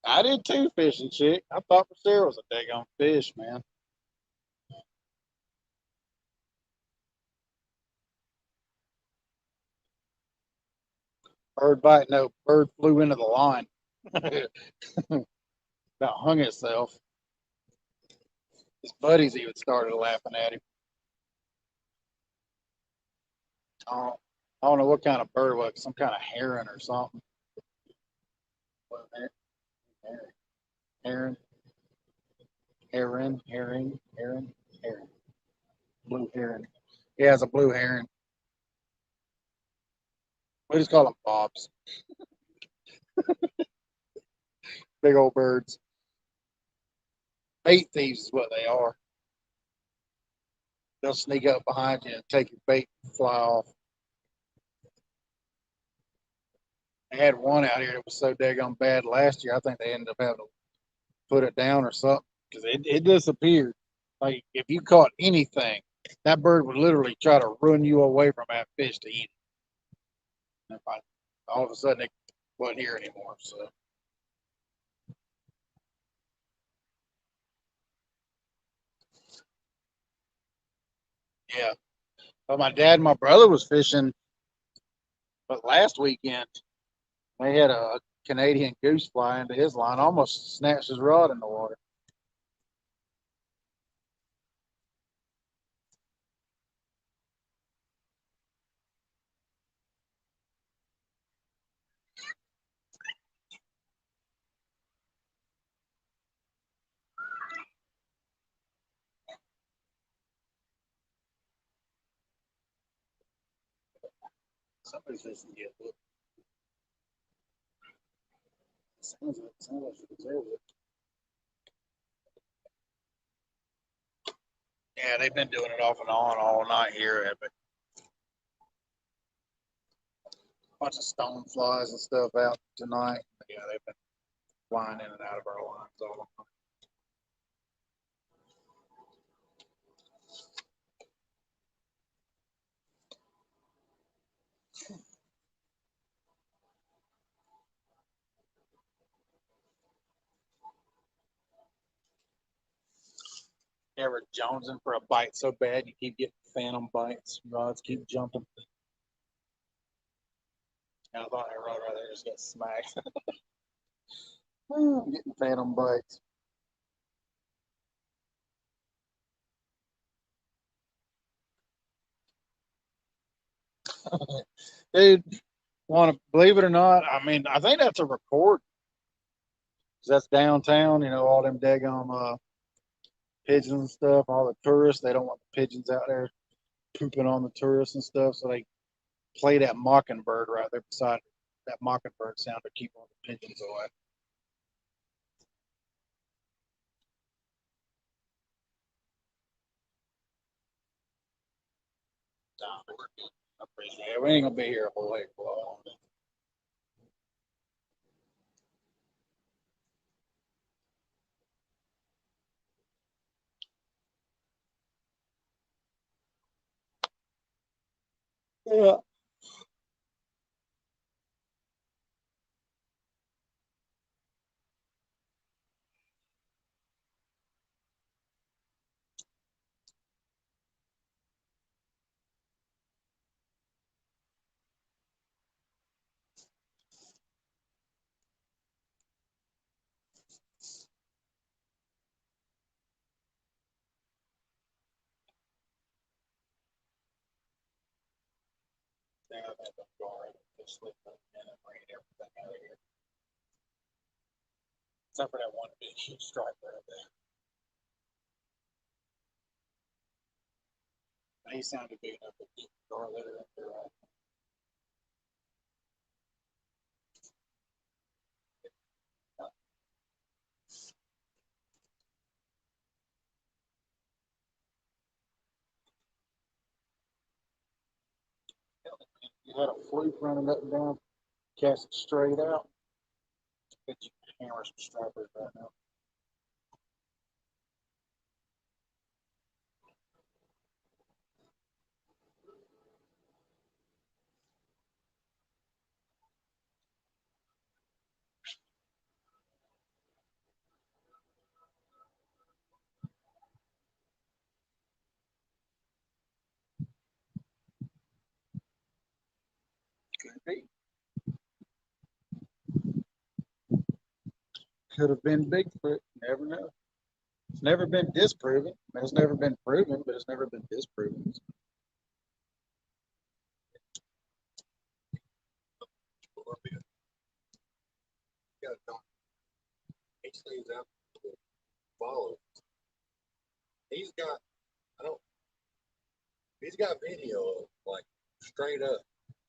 I did too, fishing chick. I thought for sure was a daggone fish, man. Bird bite, no, bird flew into the line. About hung itself. His buddies even started laughing at him. Oh, I don't know what kind of bird it was, some kind of heron or something. Heron, heron. Blue heron. Yeah, it's a blue heron. We just call them bobs. Big old birds. Bait thieves is what they are. They'll sneak up behind you and take your bait and fly off. They had one out here that was so daggone bad last year. I think they ended up having to put it down or something because it disappeared. Like if you caught anything, that bird would literally try to run you away from that fish to eat it. And if I, all of a sudden it wasn't here anymore. So yeah. But my dad and my brother was fishing, but last weekend they had a Canadian goose fly into his line, almost snatched his rod in the water. Somebody's fishing to get hooked. Sounds like you deserve it. Yeah, they've been doing it off and on all night here at a bunch of stone flies and stuff out tonight. Yeah, they've been flying in and out of our lines all night. Ever jonesing for a bite so bad you keep getting phantom bites, rods keep jumping. And I thought that rod right there just got smacked. I'm getting phantom bites. Dude, want to believe it or not? I mean, I think that's a record. 'Cause that's downtown, all them daggum pigeons and stuff, all the tourists, they don't want the pigeons out there pooping on the tourists and stuff. So they play that mockingbird right there beside that mockingbird sound to keep all the pigeons away. Nah, I appreciate it. We ain't gonna be here a whole heck of a long. Yeah. I think I'm going to sleep and bring everything out of here. Except for that one big huge stripe right there. He sounded big enough to keep the door litter up there. Right? You had a fluke running up and down, cast it straight out. Bet you can hammer some stripers right now. Could have been Bigfoot. Never know. It's never been disproven. I mean, it's never been proven, but it's never been disproven. Columbia. You gotta talk. He stays out to follow. He's got, I don't, he's got video of like straight up,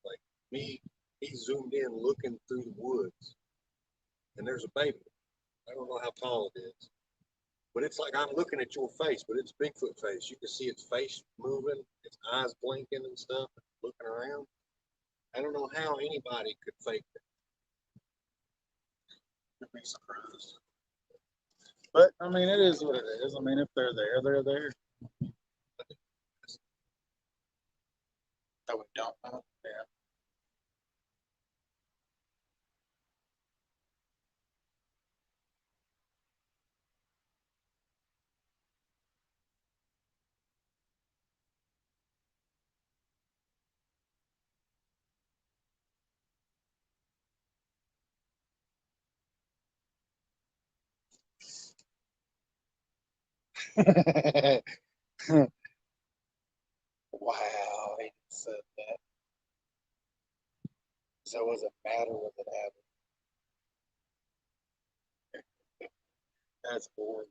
like me. He zoomed in looking through the woods, and there's a baby. I don't know how tall it is, but it's like I'm looking at your face, but it's Bigfoot face. You can see its face moving, its eyes blinking and stuff, looking around. I don't know how anybody could fake that. I'd be surprised. But I mean, it is what it is. I mean, if they're there, they're there. That we don't know. Yeah. Wow, he said that. So it doesn't matter what it happened. That's horrible.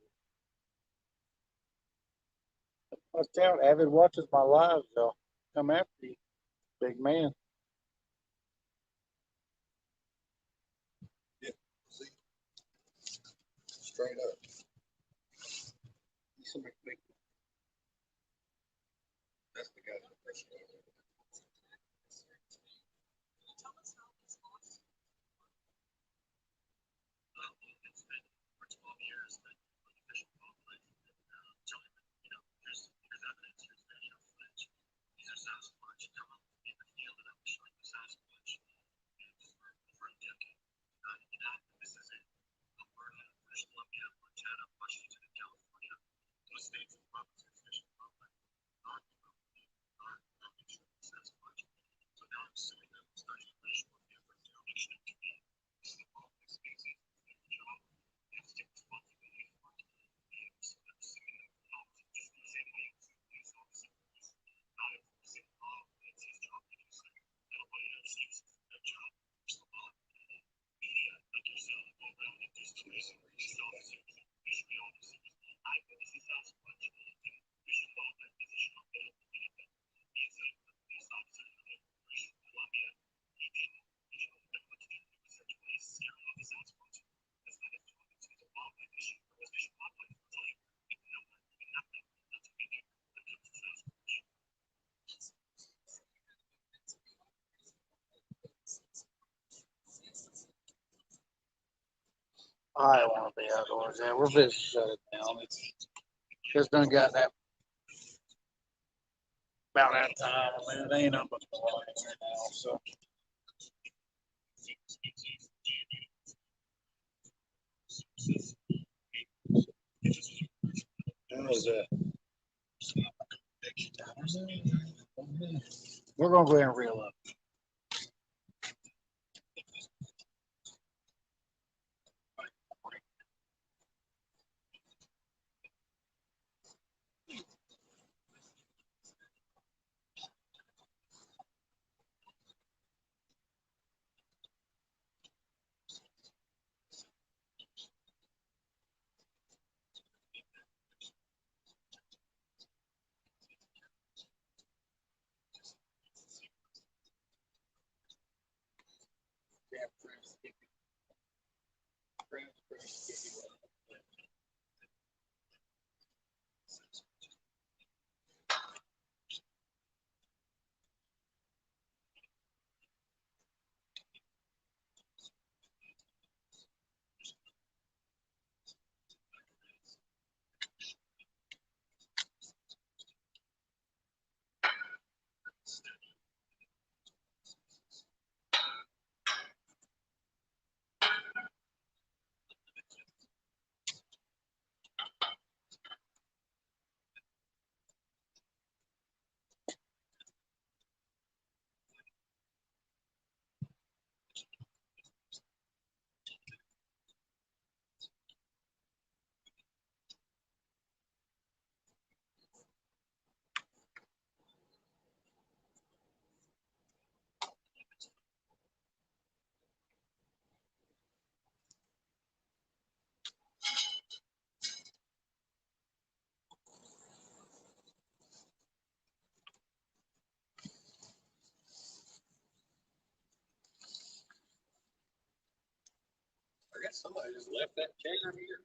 Watch out, Avid watches my lives, y'all. Come after you, big man. Yeah, see, straight up. That's the guy's impression. I want to be outdoors. Yeah, we're busy. Shut it down. It's just done got that about that time. I mean, it ain't up much more right now. So who is that? We're gonna go ahead and reel up. Somebody just left that chair here.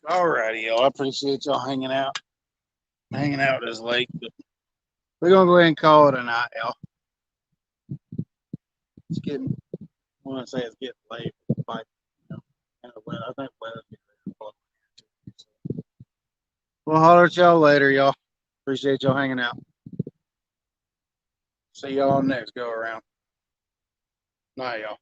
Alrighty, y'all. I appreciate y'all hanging out this late. But we're gonna go ahead and call it a night, y'all. It's getting, I want to say it's getting late. Like, I think weather's getting ready to blow. We'll holler at y'all later, y'all. Appreciate y'all hanging out. See y'all next go around. Night, y'all.